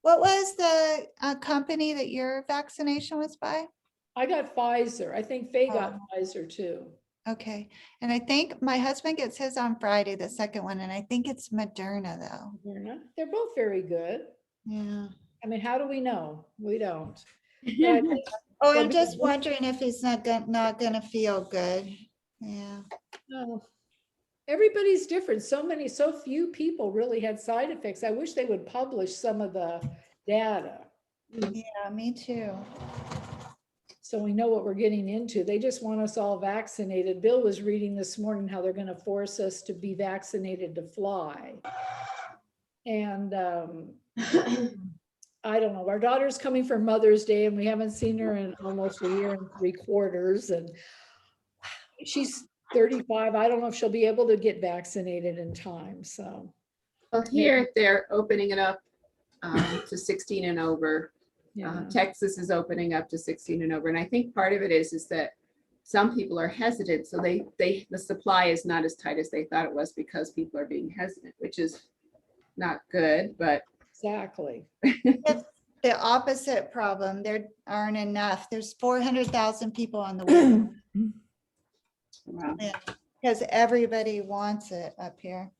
What was the company that your vaccination was by? I got Pfizer. I think Faye got Pfizer too. Okay, and I think my husband gets his on Friday, the second one, and I think it's Moderna though. They're both very good. Yeah. I mean, how do we know? We don't. But I think Oh, they'll I'm be just good. wondering if he's not gonna feel good. Yeah. Oh, everybody's different. So few people really had side effects. I wish they would publish some of the data Yeah, me too. so we know what we're getting into. They just want us all vaccinated. Bill was reading this morning how they're going to force us to be vaccinated to fly. And I don't know. Our daughter's coming for Mother's Day and we haven't seen her in almost a year and 3/4. And she's 35. I don't know if she'll be able to get vaccinated in time. So, Well, here they're opening it up to 16 and over. yeah. Texas is opening up to 16 and over. And I think part of it is that some people are hesitant. So the supply is not as tight as they thought it was because people are being hesitant, which is not good, but Exactly. The opposite problem, there aren't enough. There's 400,000 people on the wait wow. because everybody wants it up here.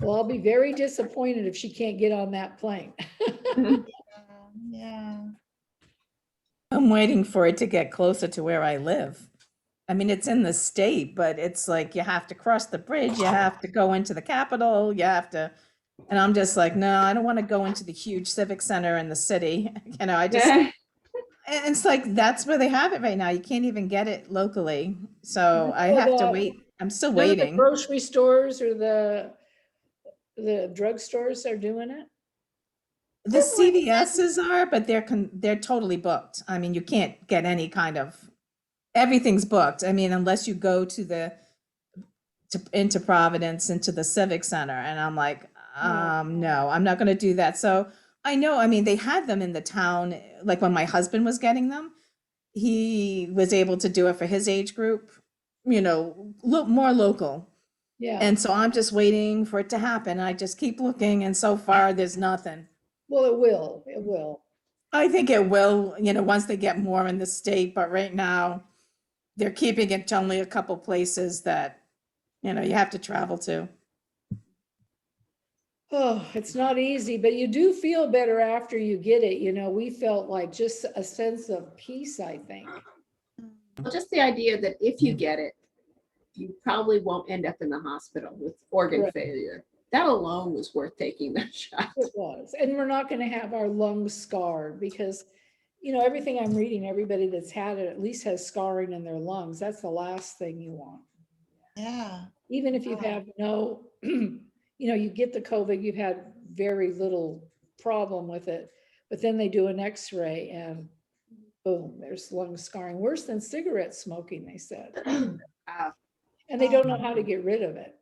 Well, I'll be very disappointed if she can't get on that plane. Yeah. I'm waiting for it to get closer to where I live. I mean, it's in the state, but it's like you have to cross the bridge, you have to go into the Capitol, you have to, and I'm just like, no, I don't want to go into the huge civic center in the city. You know, I just, and it's like, that's where they have it right now. You can't even get it locally. So I have to wait. I'm still None of the waiting. grocery stores or the drugstores are doing it. The CVSs are, but they're totally booked. I mean, you can't get any kind of, everything's booked. I mean, unless you go to into Providence, into the Civic Center. And I'm like, no, I'm not going to do that. So I know, I mean, they had them in the town, like when my husband was getting them, he was able to do it for his age group, you know, more local. Yeah. And so I'm just waiting for it to happen. I just keep looking, and so far there's nothing. Well, it will. It will. I think it will, you know, once they get more in the state, but right now they're keeping it to only a couple places that, you know, you have to travel to. Oh, it's not easy, but you do feel better after you get it. You know, we felt like just a sense of peace, I think. Well, just the idea that if you get it, you probably won't end up in the hospital with organ Right. failure. That alone was worth taking the shot. It was. And we're not going to have our lungs scarred because, you know, everything I'm reading, everybody that's had it at least has scarring in their lungs. That's the last thing you want. Yeah. Even if you have no, you know, you get the COVID, you've had very little problem with it, but then they do an x-ray and boom, there's lung scarring, worse than cigarette smoking, they said. Wow. And they don't know how to get rid of it.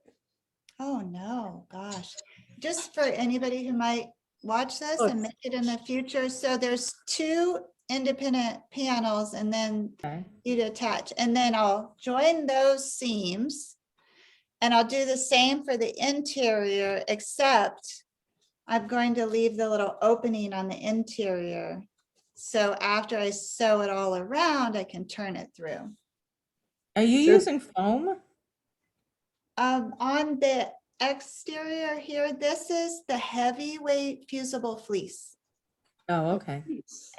Oh, no, gosh. Just for anybody who might watch this and make it in the future. So there's 2 independent panels and then Okay. you'd attach, and then I'll join those seams. And I'll do the same for the interior, except I'm going to leave the little opening on the interior. So after I sew it all around, I can turn it through. Are you Sure. using foam? On the exterior here, this is the heavyweight fusible fleece. Oh, okay.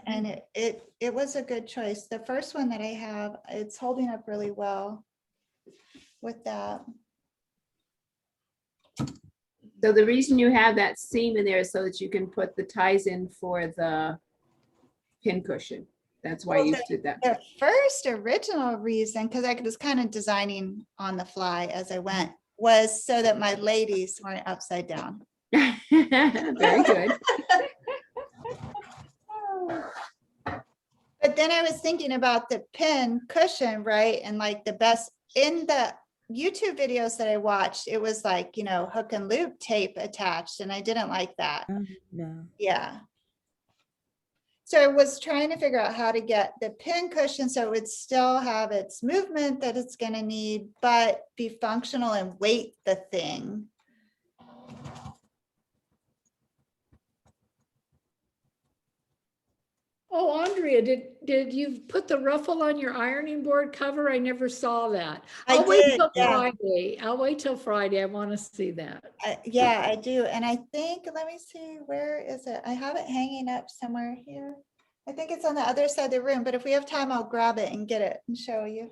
And it was a good choice. The first one that I have, it's holding up really well with that. So the reason you have that seam in there is so that you can put the ties in for the pin cushion. That's why Well, you did that. The first original reason, because I was kind of designing on the fly as I went, was so that my ladies weren't upside down. Very good. But then I was thinking about the pin cushion, right? And like the best in the YouTube videos that I watched, it was like, you know, hook and loop tape attached, and I didn't like that. No. Yeah. So I was trying to figure out how to get the pin cushion so it would still have its movement that it's going to need, but be functional and weight the thing. Oh, Andrea Andrea, did you put the ruffle on your ironing board cover? I never saw that. I I'll wait did, till yeah. Friday. I'll wait till Friday. I want to see that. Yeah, I do. And I think, let me see, where is it? I have it hanging up somewhere here. I think it's on the other side of the room, but if we have time, I'll grab it and get it and show you.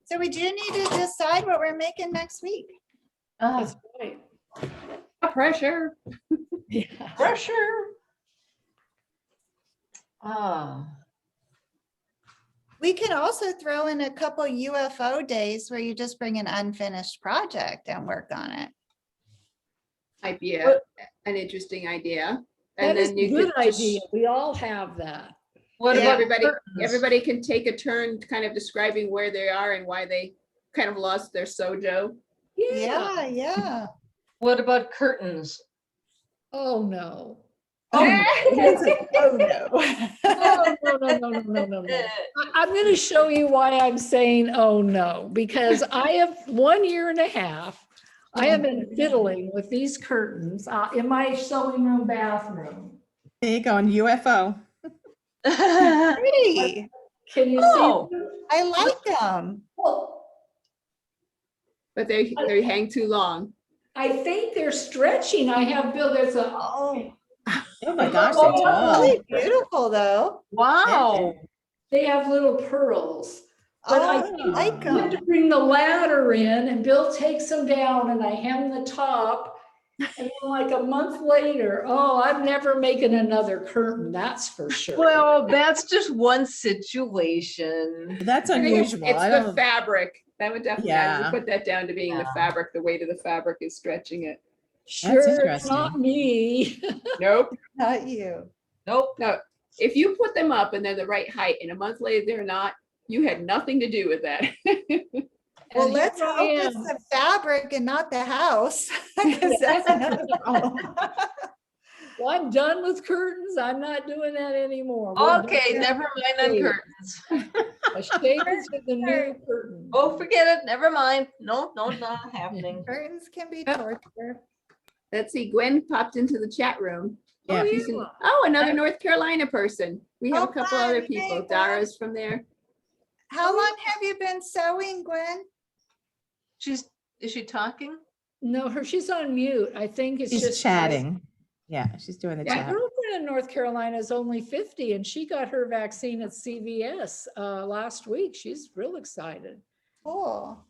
So we do need to decide what we're making next week. That's right. Pressure. Yeah. Pressure. Ah, We can also throw in a couple UFO days where you just bring an unfinished project and work on it. Might be What- an interesting idea. That And is then a you good could just, idea. We all have that. what Yeah, about everybody, curtains? everybody can take a turn kind of describing where they are and why they kind of lost their sojo. Yeah, yeah. What about curtains? Oh, no. Oh, no. Oh, no. I'm going to show you why I'm saying, oh, no, because I have 1 year and a half. I have been fiddling with these curtains in my sewing room bathroom. There you go, on UFO. Pretty. Can you Oh. see? them? I like them. Well, But they hang too long. I think they're stretching. I have Bill, there's a, Oh, Oh my gosh, they're tall. really beautiful though. Wow. they have little pearls. But Oh, I I like I have them. to bring the ladder in and Bill takes them down and I hem the top. And then like a month later, oh, I'm never making another curtain, that's for sure. Well, that's just one situation. That's I think unusual. It's I the don't, fabric. That would definitely, I Yeah. would put that down to being the Yeah. fabric. The weight of the fabric is stretching it. Sure, it's not interesting. me. Nope. Not you. Nope. No, if you put them up and they're the right height and a month later they're not, you had nothing to do with that. Well, And let's here I hope it's am. the fabric and not the house. Because that's another problem. Well, I'm done with curtains. I'm not doing that anymore. We're done Okay, with never mind on shades. curtains. A shade is the new curtain. Oh, forget it. Never mind. No, not happening. Curtains can be Yep. torture. Let's see, Gwen popped into the chat room. Yeah. Oh, She's in- yeah. Oh, another North Carolina person. We have Oh, a couple fun. other Hey, people. Gwen. Dara's from there. How long have you been sewing, Gwen? Is she talking? No, she's on mute. I think it's she's just. chatting. Yeah, she's doing the My chat. girlfriend in North Carolina is only 50 and she got her vaccine at CVS last week. She's real excited. Cool.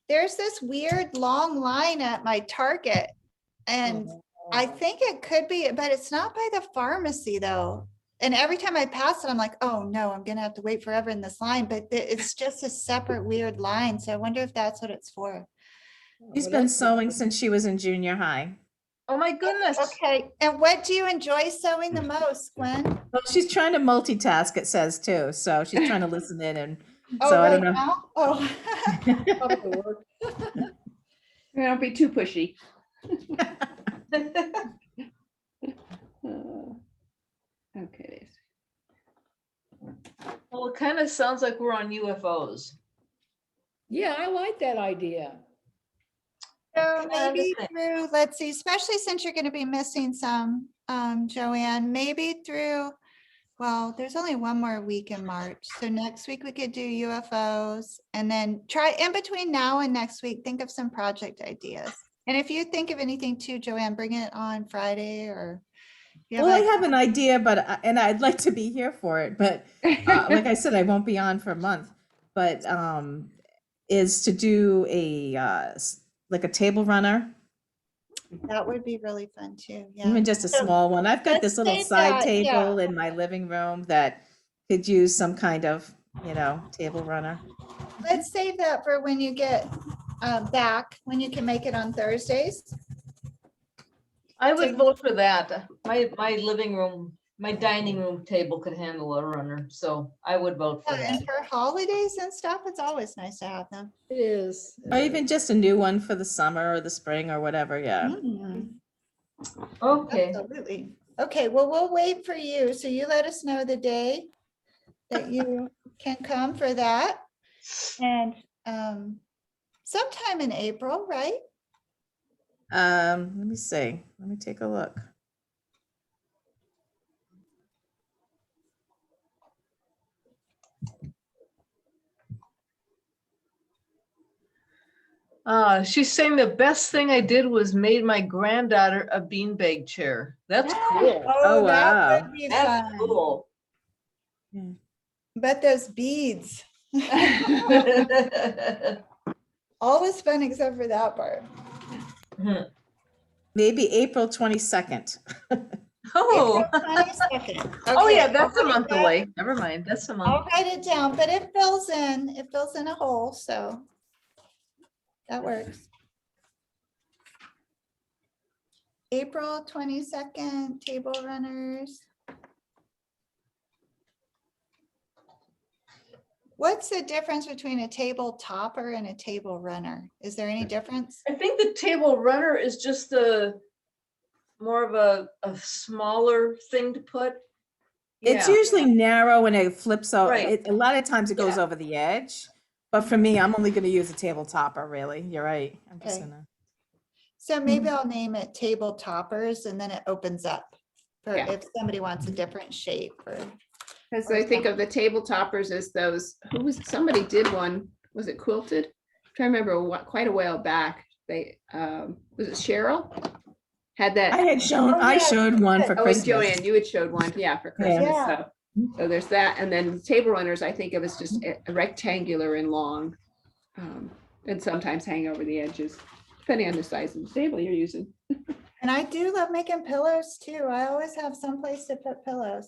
There's this weird long line at my Target. And I think it could be, but it's not by the pharmacy though. And every time I pass it, I'm like, oh no, I'm gonna have to wait forever in this line, but it's just a separate weird line. So I wonder if that's what it's for. She's Well, been that's- sewing since she was in junior high. Oh, my goodness. Okay, and what do you enjoy sewing the most, Gwen? Well, she's trying to multitask, it says too. So she's trying to listen in and Oh, so I don't right know. now? Oh. probably work. Don't be too pushy. Okay. Well, it kind of sounds like we're on UFOs. Yeah, I like that idea. So I maybe understand. through, let's see, especially since you're gonna be missing some, Joanne, maybe through, well, there's only one more week in March. So next week we could do UFOs and then try in between now and next week, think of some project ideas. And if you think of anything too, Joanne, bring it on Friday or. you have Well, I like- have an idea, but and I'd like to be here for it, but like I said, I won't be on for a month. But is to do a like a table runner, That would be really fun too, yeah. even just a So small one. I've got let's this little save side that, yeah. table in my living room that could use some kind of, table runner. Let's save that for when you get back, when you can make it on Thursdays. I would vote for that. My living room, my dining room table could handle a runner, so I would vote for that. And for holidays and stuff, it's always nice to have them. It is. Or even just a new one for the summer or the spring or whatever, yeah. Mm, Okay. Absolutely. Okay, well, we'll wait for you. So you let us know the day that you can come for that. And sometime in April, right? Let me see. Let me take a look. She's saying the best thing I did was made my granddaughter a beanbag chair. That's cool. Oh, that wow. would be That's fun. cool. But those beads, all was fun except for that part. Maybe April 22nd. Oh, April 22nd. oh Okay, yeah, that's I'll a month write that- away. Never mind, that's a I'll month. write it down, but it fills in a hole, so that works. April 22nd, table runners. What's the difference between a table topper and a table runner? Is there any difference? I think the table runner is just the more of a smaller thing to put. It's Yeah. usually narrow and it flips out. Right. A lot of times it goes Yeah. over the edge. But for me, I'm only going to use a table topper, really. You're right. I'm just Okay. gonna. So maybe I'll name it table toppers and then it opens up for Yeah. if somebody wants a different shape or. Because I think of the table toppers as those, somebody did one, was it quilted? I'm trying to remember quite a while back. They, was it Cheryl? Had that. I showed one for Oh, and Christmas. Joanne, you had showed one, yeah, for Christmas, Yeah. so there's that, and then table runners, I think of as just a rectangular and long. And sometimes hang over the edges, depending on the size of the table you're using. And I do love making pillows too. I always have some place to put pillows.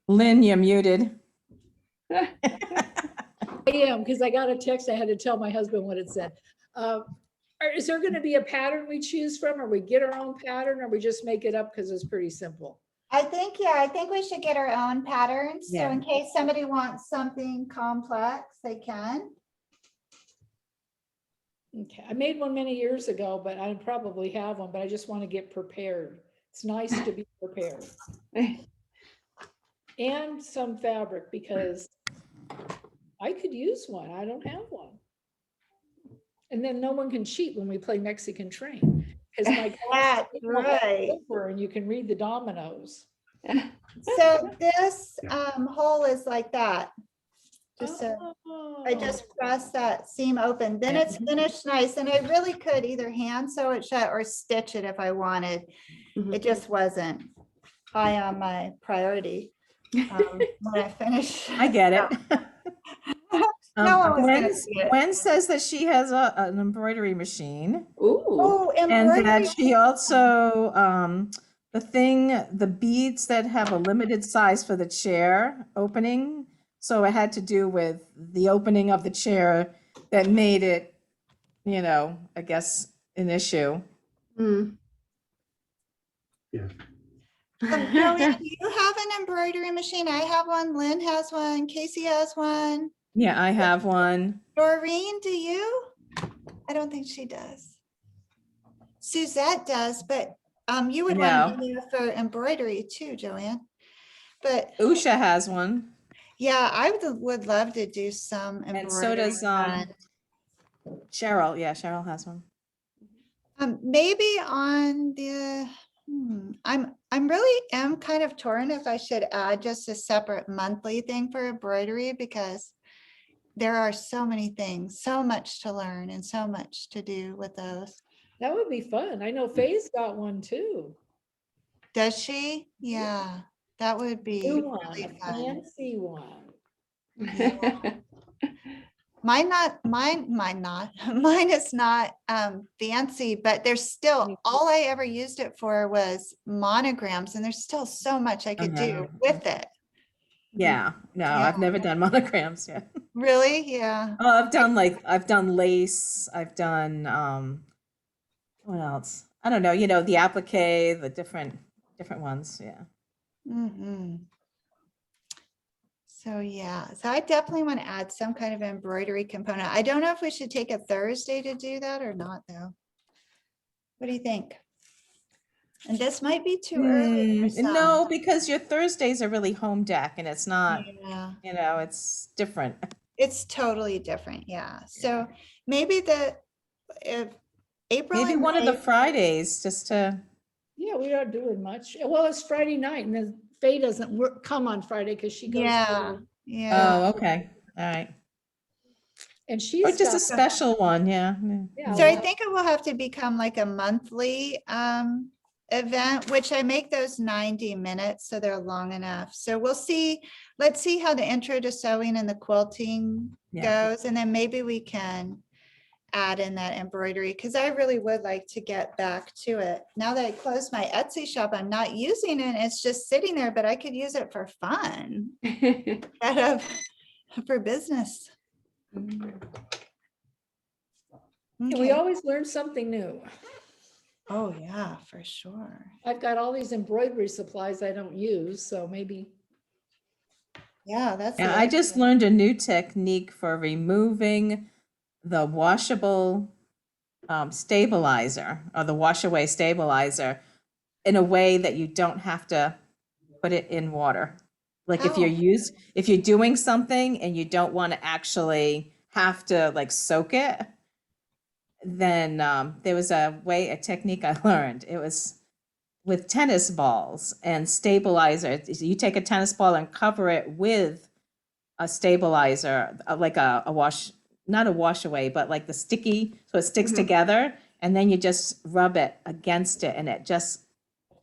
Lynn, you're muted. I am, because I got a text, I had to tell my husband what it said. Is there gonna be a pattern we choose from, or we get our own pattern, or we just make it up because it's pretty simple? I think we should get our own patterns. So Yeah. in case somebody wants something complex, they can. Okay, I made one many years ago, but I probably have one, but I just want to get prepared. It's nice to be prepared. And some fabric, because I could use one. I don't have one. And then no one can cheat when we play Mexican Train. Because my That's right. and you can read the dominoes. So this hole is like that. Just so I Oh. just press that seam open, then it's finished nice. And I really could either hand sew it shut or stitch it if I wanted. Mhm. It just wasn't high on my priority. When I finish. I get it. No one was gonna Gwen, see it. Gwen says that she has an embroidery machine. Ooh, Oh, And embroidery. that she also, the beads that have a limited size for the chair opening. So it had to do with the opening of the chair that made it, I guess, an issue. mm. Joanne, do you have an embroidery machine? I have one, Lynn has one, Casey has one. Yeah, I have one. Doreen, do you? I don't think she does. Suzette does, but you would want to No. be there for embroidery too, Joanne. But Usha has one. yeah, I would love to do some embroidery. And so does on- Cheryl. Yeah, Cheryl has one. Maybe on the, I'm really am kind of torn if I should add just a separate monthly thing for embroidery because there are so many things, so much to learn and so much to do with those. That would be fun. I know Faye's got one too. Does she? Yeah, that would be New one, really a fun. fancy one. Mine not, mine is not fancy, but there's still, all I ever used it for was monograms and there's still so much I could do Uh-huh. with it. Yeah, no, I've never done monograms yet. Really? Yeah. Oh, I've done lace, I've done, what else? I don't know, the applique, the different ones, yeah. Mhm. So yeah, so I definitely want to add some kind of embroidery component. I don't know if we should take a Thursday to do that or not, though. What do you think? And this might be too early for some. No, because your Thursdays are really home deck and it's not, Yeah, it's different. it's totally different. Yeah. So maybe if April Maybe and one of the May. Fridays, just to, Yeah, we aren't doing much. Well, it's Friday night and then Faye doesn't work, come on Friday because she goes. Yeah, yeah. oh, okay, all right. And Or she's just a got, special one, yeah. yeah, So I well, think it will have to become like a monthly event, which I make those 90 minutes, so they're long enough. So we'll see, let's see how the intro to sewing and the quilting Yeah. goes, and then maybe we can add in that embroidery, because I really would like to get back to it. Now that I closed my Etsy shop, I'm not using it. It's just sitting there, but I could use it for fun instead of for business. and Okay. we always learn something new. Oh, yeah, for sure. I've got all these embroidery supplies I don't use, so maybe. Yeah, that's. the Yeah, I other just thing. learned a new technique for removing the washable stabilizer or the wash away stabilizer in a way that you don't have to put it in water. Like if How? if you're doing something and you don't want to actually have to like soak it, then there was a technique I learned. It was with tennis balls and stabilizer. You take a tennis ball and cover it with a stabilizer, like a wash, not a wash away, but like the sticky, so it sticks Mhm. together, and then you just rub it against it and it just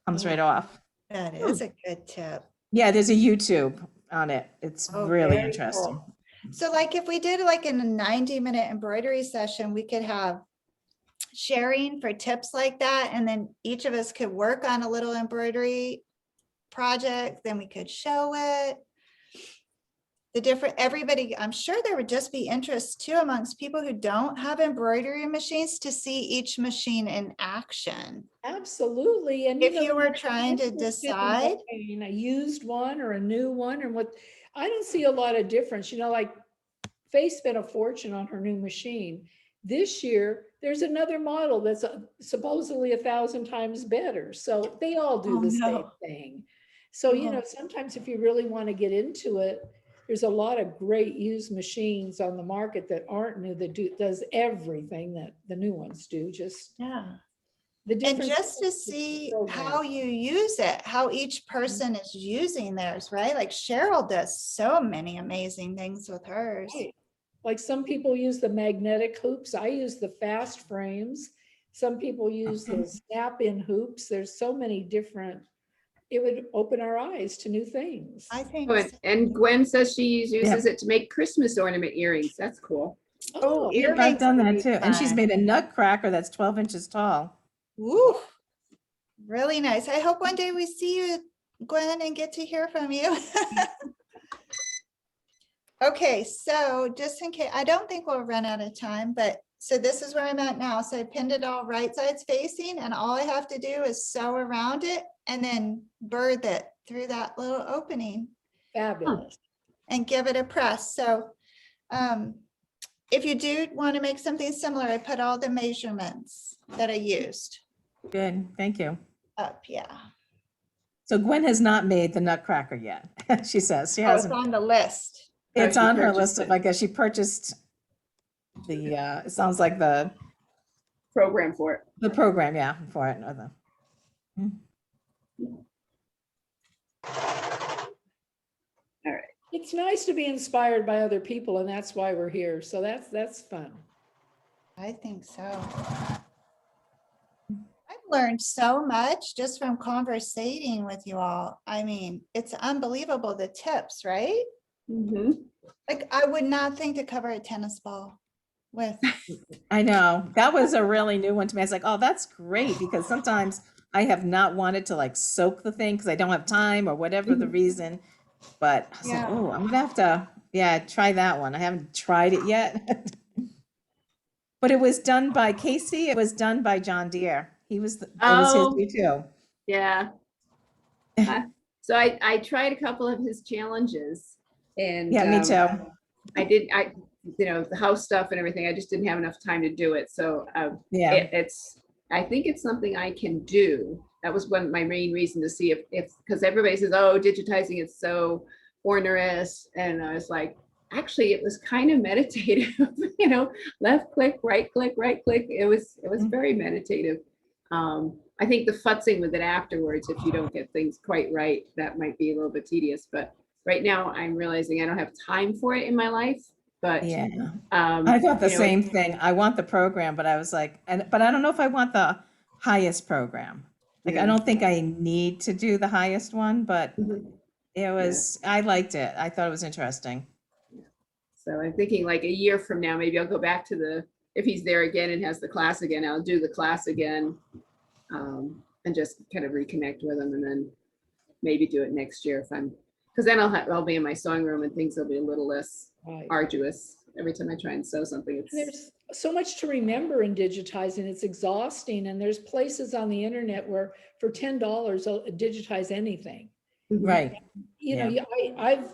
comes right off. That is a good tip. Yeah, there's a YouTube on it. It's Oh, really very interesting. cool. So like if we did like in a 90-minute embroidery session, we could have sharing for tips like that. And then each of us could work on a little embroidery project, then we could show it. The different, everybody, I'm sure there would just be interest too amongst people who don't have embroidery machines to see each machine in action. Absolutely. And If know, you were I'm trying to interested in decide, buying a used one or a new one, and what, I don't see a lot of difference, like Faye spent a fortune on her new machine. This year, there's another model that's supposedly 1,000 times better. So they all do Oh, the same no. thing. So, Oh. sometimes if you really want to get into it, there's a lot of great used machines on the market that aren't new, that does everything that the new ones do, just yeah. the And difference. just to is the see program. how you use it, how each person is using theirs, right? Like Cheryl does so many amazing things with hers. Right. Like some people use the magnetic hoops. I use the fast frames. Some people use the snap-in hoops. There's so many different, it would open our eyes to new things. I think. Oh, so. and Gwen says she uses it to make Christmas ornament earrings. That's cool. Oh, Yeah, I've earrings done would that be too. And she's fun. made a nutcracker that's 12 inches tall. Woo, really nice. I hope one day we see you, Gwen, and get to hear from you. Okay, so just in case, I don't think we'll run out of time, but so this is where I'm at now. So I pinned it all right sides facing, and all I have to do is sew around it and then birth it through that little opening Fabulous. and give it a press. So if you do want to make something similar, I put all the measurements that I used Good, thank you. up, yeah. So Gwen has not made the nutcracker yet, she says. She Oh, it's hasn't. on the list. It's she on her purchased list of, it. I guess she purchased the, it sounds like the Program for it. program, yeah, for it. Or the, It's nice to be inspired by other people, and that's why we're here. So that's fun. I think so. I've learned so much just from conversating with you all. I mean, it's unbelievable the tips, right? Mhm. Like I would not think to cover a tennis ball with. I know, that was a really new one to me. I was like, oh, that's great, because sometimes I have not wanted to like soak the thing because I don't have time or whatever the reason. But I was like, Yeah. oh, I'm gonna have to, yeah, try that one. I haven't tried it yet. But it was done by Casey. It was done by John Deere. It was Oh. his too. Yeah. So I tried a couple of his challenges and Yeah, me too. the house stuff and everything, I just didn't have enough time to do it. So Yeah, I think it's something I can do. That was my main reason to see if, because everybody says, oh, digitizing is so onerous. And I was like, actually, it was kind of meditative, you know, left click, right click, right click. It was very meditative. I think the futzing with it afterwards, if you don't get things quite right, that might be a little bit tedious, but right now I'm realizing I don't have time for it in my life, but Yeah. I thought the you know, same thing. I want the program, but I was like, but I don't know if I want the highest program. Like, I Yeah. don't think I need to do the highest one, but Mhm. I liked it. I thought it was interesting. So I'm thinking like a year from now, maybe I'll go back to if he's there again and has the class again, I'll do the class again. And just kind of reconnect with him, and then maybe do it next year because then I'll be in my sewing room and things will be a little less Right. arduous. Every time I try and sew something, And it's, there's so much to remember in digitizing. It's exhausting. And there's places on the internet where for $10, they'll digitize anything. Right. You know, Yeah.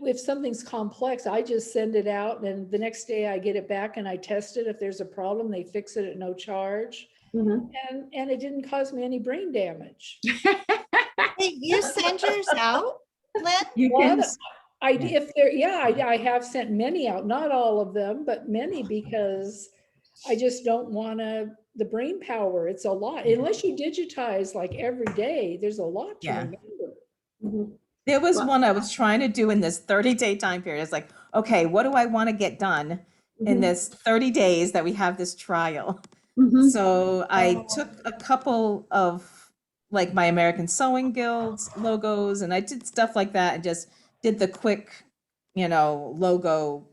if something's complex, I just send it out and the next day I get it back and I test it. If there's a problem, they fix it at no charge. Mhm. And it didn't cause me any brain damage. Hey, you send yours out, Lynn? You Well, can, I have sent many out, not all of them, but many, because I just don't want the brain power. It's a lot. Unless you digitize like every day, there's a lot to Yeah. remember. Mhm. there was Well- one I was trying to do in this 30-day time period. It's like, okay, what do I want to get done in Mhm. this 30 days that we have this trial? Mhm. So I took a couple of like my American Sewing Guild's logos and I did stuff like that and just did the quick, logo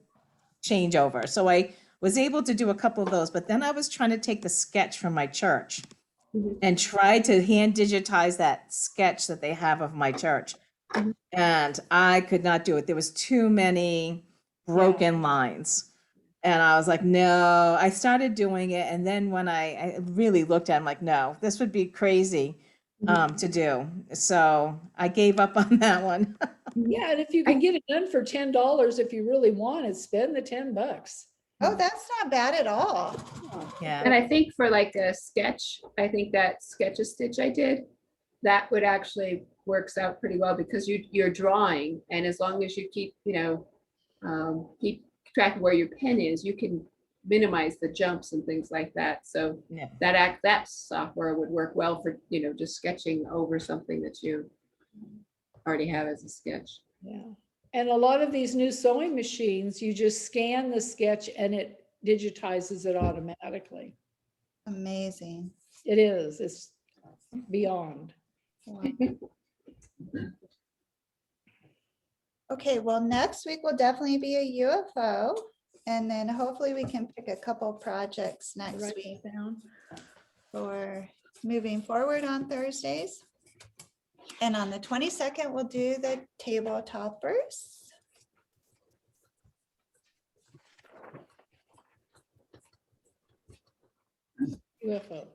changeover. So I was able to do a couple of those, but then I was trying to take the sketch from my church Mhm. and try to hand digitize that sketch that they have of my church. Mhm. And I could not do it. There was too many broken lines. And I was like, no, I started doing it. And then when I really looked at it, I'm like, no, this would be crazy to do. So I gave up on that one. Yeah, and if you can get it done for $10, if you really want it, spend the $10. Oh, that's not bad at all. Yeah. And I think for like a sketch, I think that Sketch-a-Stitch I did, that would actually works out pretty well because you're drawing, and as long as you keep keep track of where your pen is, you can minimize the jumps and things like that. So Yeah. that software would work well for just sketching over something that you already have as a sketch. Yeah. And a lot of these new sewing machines, you just scan the sketch and it digitizes it automatically. Amazing. It is, it's beyond. Wow. Okay, well, next week will definitely be a UFO. And then hopefully we can pick a couple projects next Write week it down. for moving forward on Thursdays. And on the 22nd, we'll do the table toppers. UFO.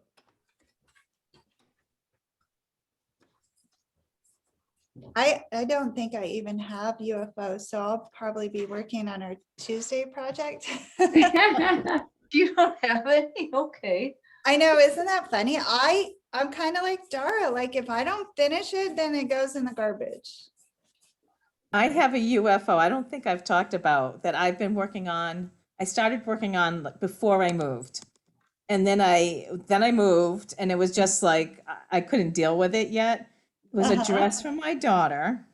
I don't think I even have UFO, so I'll probably be working on our Tuesday project. You don't have any? Okay. I know, isn't that funny? I'm kind of like Dara, like if I don't finish it, then it goes in the garbage. I have a UFO. I don't think I've talked about that I've been working on. I started working on before I moved. And then I moved and it was just like I couldn't deal with it yet. It was a dress for my daughter.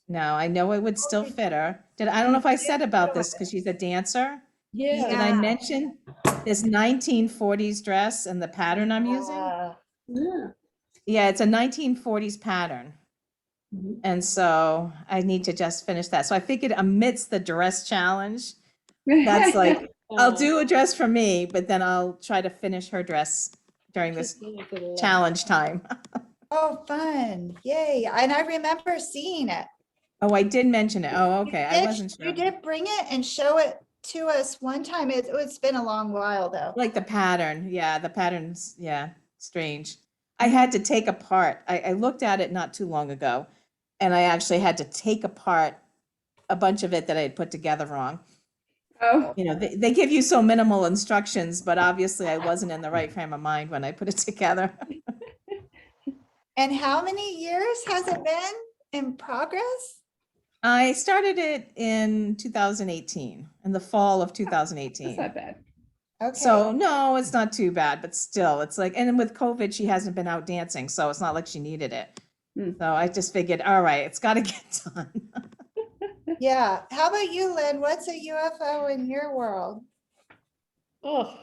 Now I know it would still fit her. I don't know if I said about this because she's a dancer. Yeah. Did I Yeah. mention this 1940s dress and the pattern I'm using? Yeah. Yeah, it's a 1940s pattern. Mhm. And so I need to just finish that. So I figured amidst the dress challenge, that's like, I'll do a dress for me, but then I'll try to finish her dress during this challenge time. Oh, fun. Yay. And I remember seeing it. Oh, I did mention it. Oh, okay. I Did- wasn't sure. You did bring it and show it to us one time. It's been a long while though. Like the pattern. Yeah, the pattern's, yeah, strange. I had to take apart. I looked at it not too long ago, and I actually had to take apart a bunch of it that I had put together wrong. Oh, They give you so minimal instructions, but obviously I wasn't in the right frame of mind when I put it together. And how many years has it been in progress? I started it in 2018, in the fall of That's 2018. not bad. Okay. So no, it's not too bad, but still, it's like, and then with COVID, she hasn't been out dancing, so it's not like she needed it. Hmm. So I just figured, all right, it's got to get done. Yeah. How about you, Lynn? What's a UFO in your world? Oh.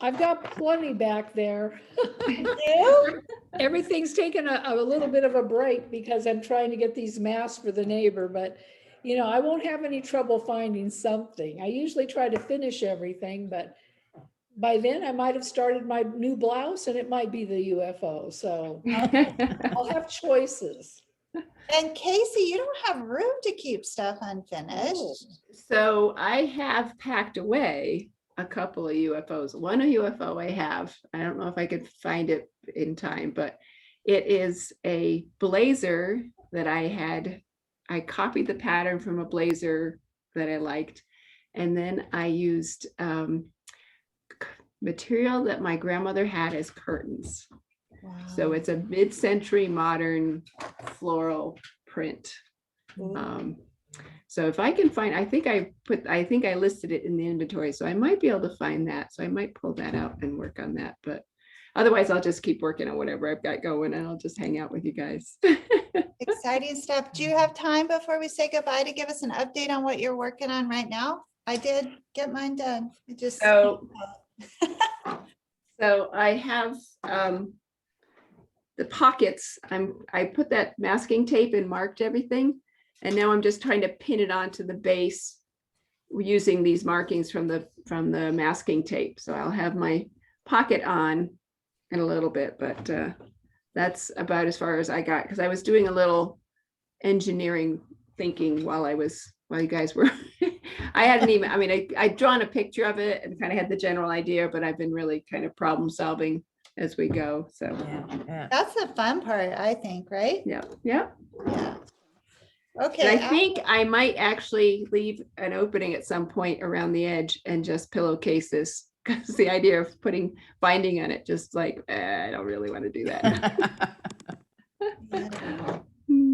I've got plenty back there. You? Everything's taken a little bit of a break because I'm trying to get these masks for the neighbor, but you know, I won't have any trouble finding something. I usually try to finish everything, but by then I might have started my new blouse and it might be the UFO. So I'll have choices. And Casey, you don't have room to keep stuff unfinished. So I have packed away a couple of UFOs. One a UFO I have, I don't know if I could find it in time, but it is a blazer that I copied the pattern from a blazer that I liked. And then I used material that my grandmother had as curtains. So it's a mid-century modern floral print. So if I can find, I think I listed it in the inventory, so I might be able to find that. So I might pull that out and work on that, but otherwise I'll just keep working on whatever I've got going and I'll just hang out with you guys. Exciting stuff. Do you have time before we say goodbye to give us an update on what you're working on right now? I did get mine done. It just. So I have the pockets. I put that masking tape and marked everything. And now I'm just trying to pin it onto the base using these markings from the masking tape. So I'll have my pocket on in a little bit, but that's about as far as I got because I was doing a little engineering thinking while you guys were. I'd drawn a picture of it and kind of had the general idea, but I've been really kind of problem solving as we go. So Yeah. That's the fun part, I think, right? yeah. Yeah. And Okay. I think I might actually leave an opening at some point around the edge and just pillowcase this because the idea of putting binding on it, just like, I don't really want to do that.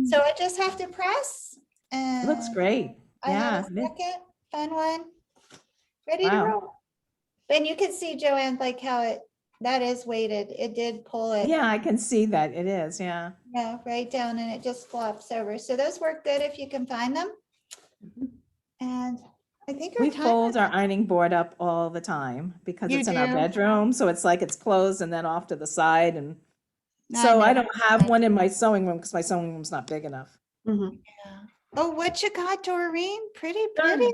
So I just have to press and. Looks great. I have a Yeah. second fun one. Ready to Wow. roll. And you can see, Joanne, like how that is weighted. It did pull it. Yeah, I can see that. It is. Yeah. Yeah, right down and it just flops over. So those work good if you can find them. And I think our We time. fold our ironing board up all the time because You it's in our do? bedroom. So it's like it's closed and then off to the side. And I so I know. don't have one in my sewing room because my sewing room's not big enough. Mhm. Oh, what you got, Doreen? Pretty, Done. pretty.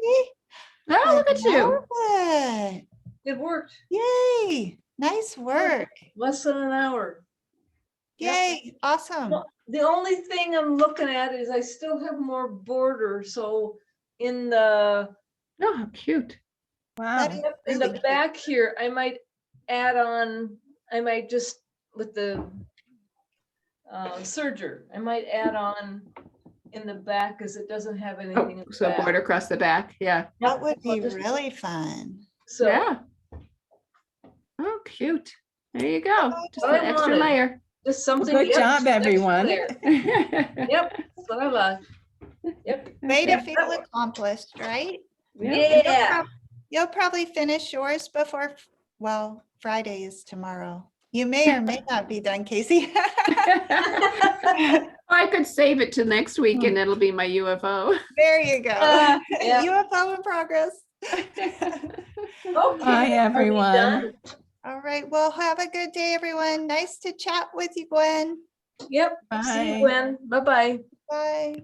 Oh, look at you. Love it. It worked. Yay. Nice work. Less than an hour. Yep. Yay. Awesome. Well, the only thing I'm looking at is I still have more border, so in the Oh, how cute. Wow. That is in really the cute. back here, I might add on, I might just with the serger, I might add on in the back because it doesn't have anything. Oh, in the so back. border across the back. Yeah. That would I'll be just- really fun. So Yeah. Oh, cute. There you go. Just I an extra wanted. layer. just something. Good extra job, everyone. there. Yep, that's what I like. Yep. Way to Yeah. feel accomplished, right? Yeah. You'll probably finish yours before, well, Friday is tomorrow. You may or may not be done, Casey. I could save it to next week and it'll be my UFO. There you go. Yeah. UFO in progress. Okay. Bye, are we everyone. done? All right, well, have a good day, everyone. Nice to chat with you, Gwen. Yep. See Bye. you, Gwen. Bye-bye. Bye.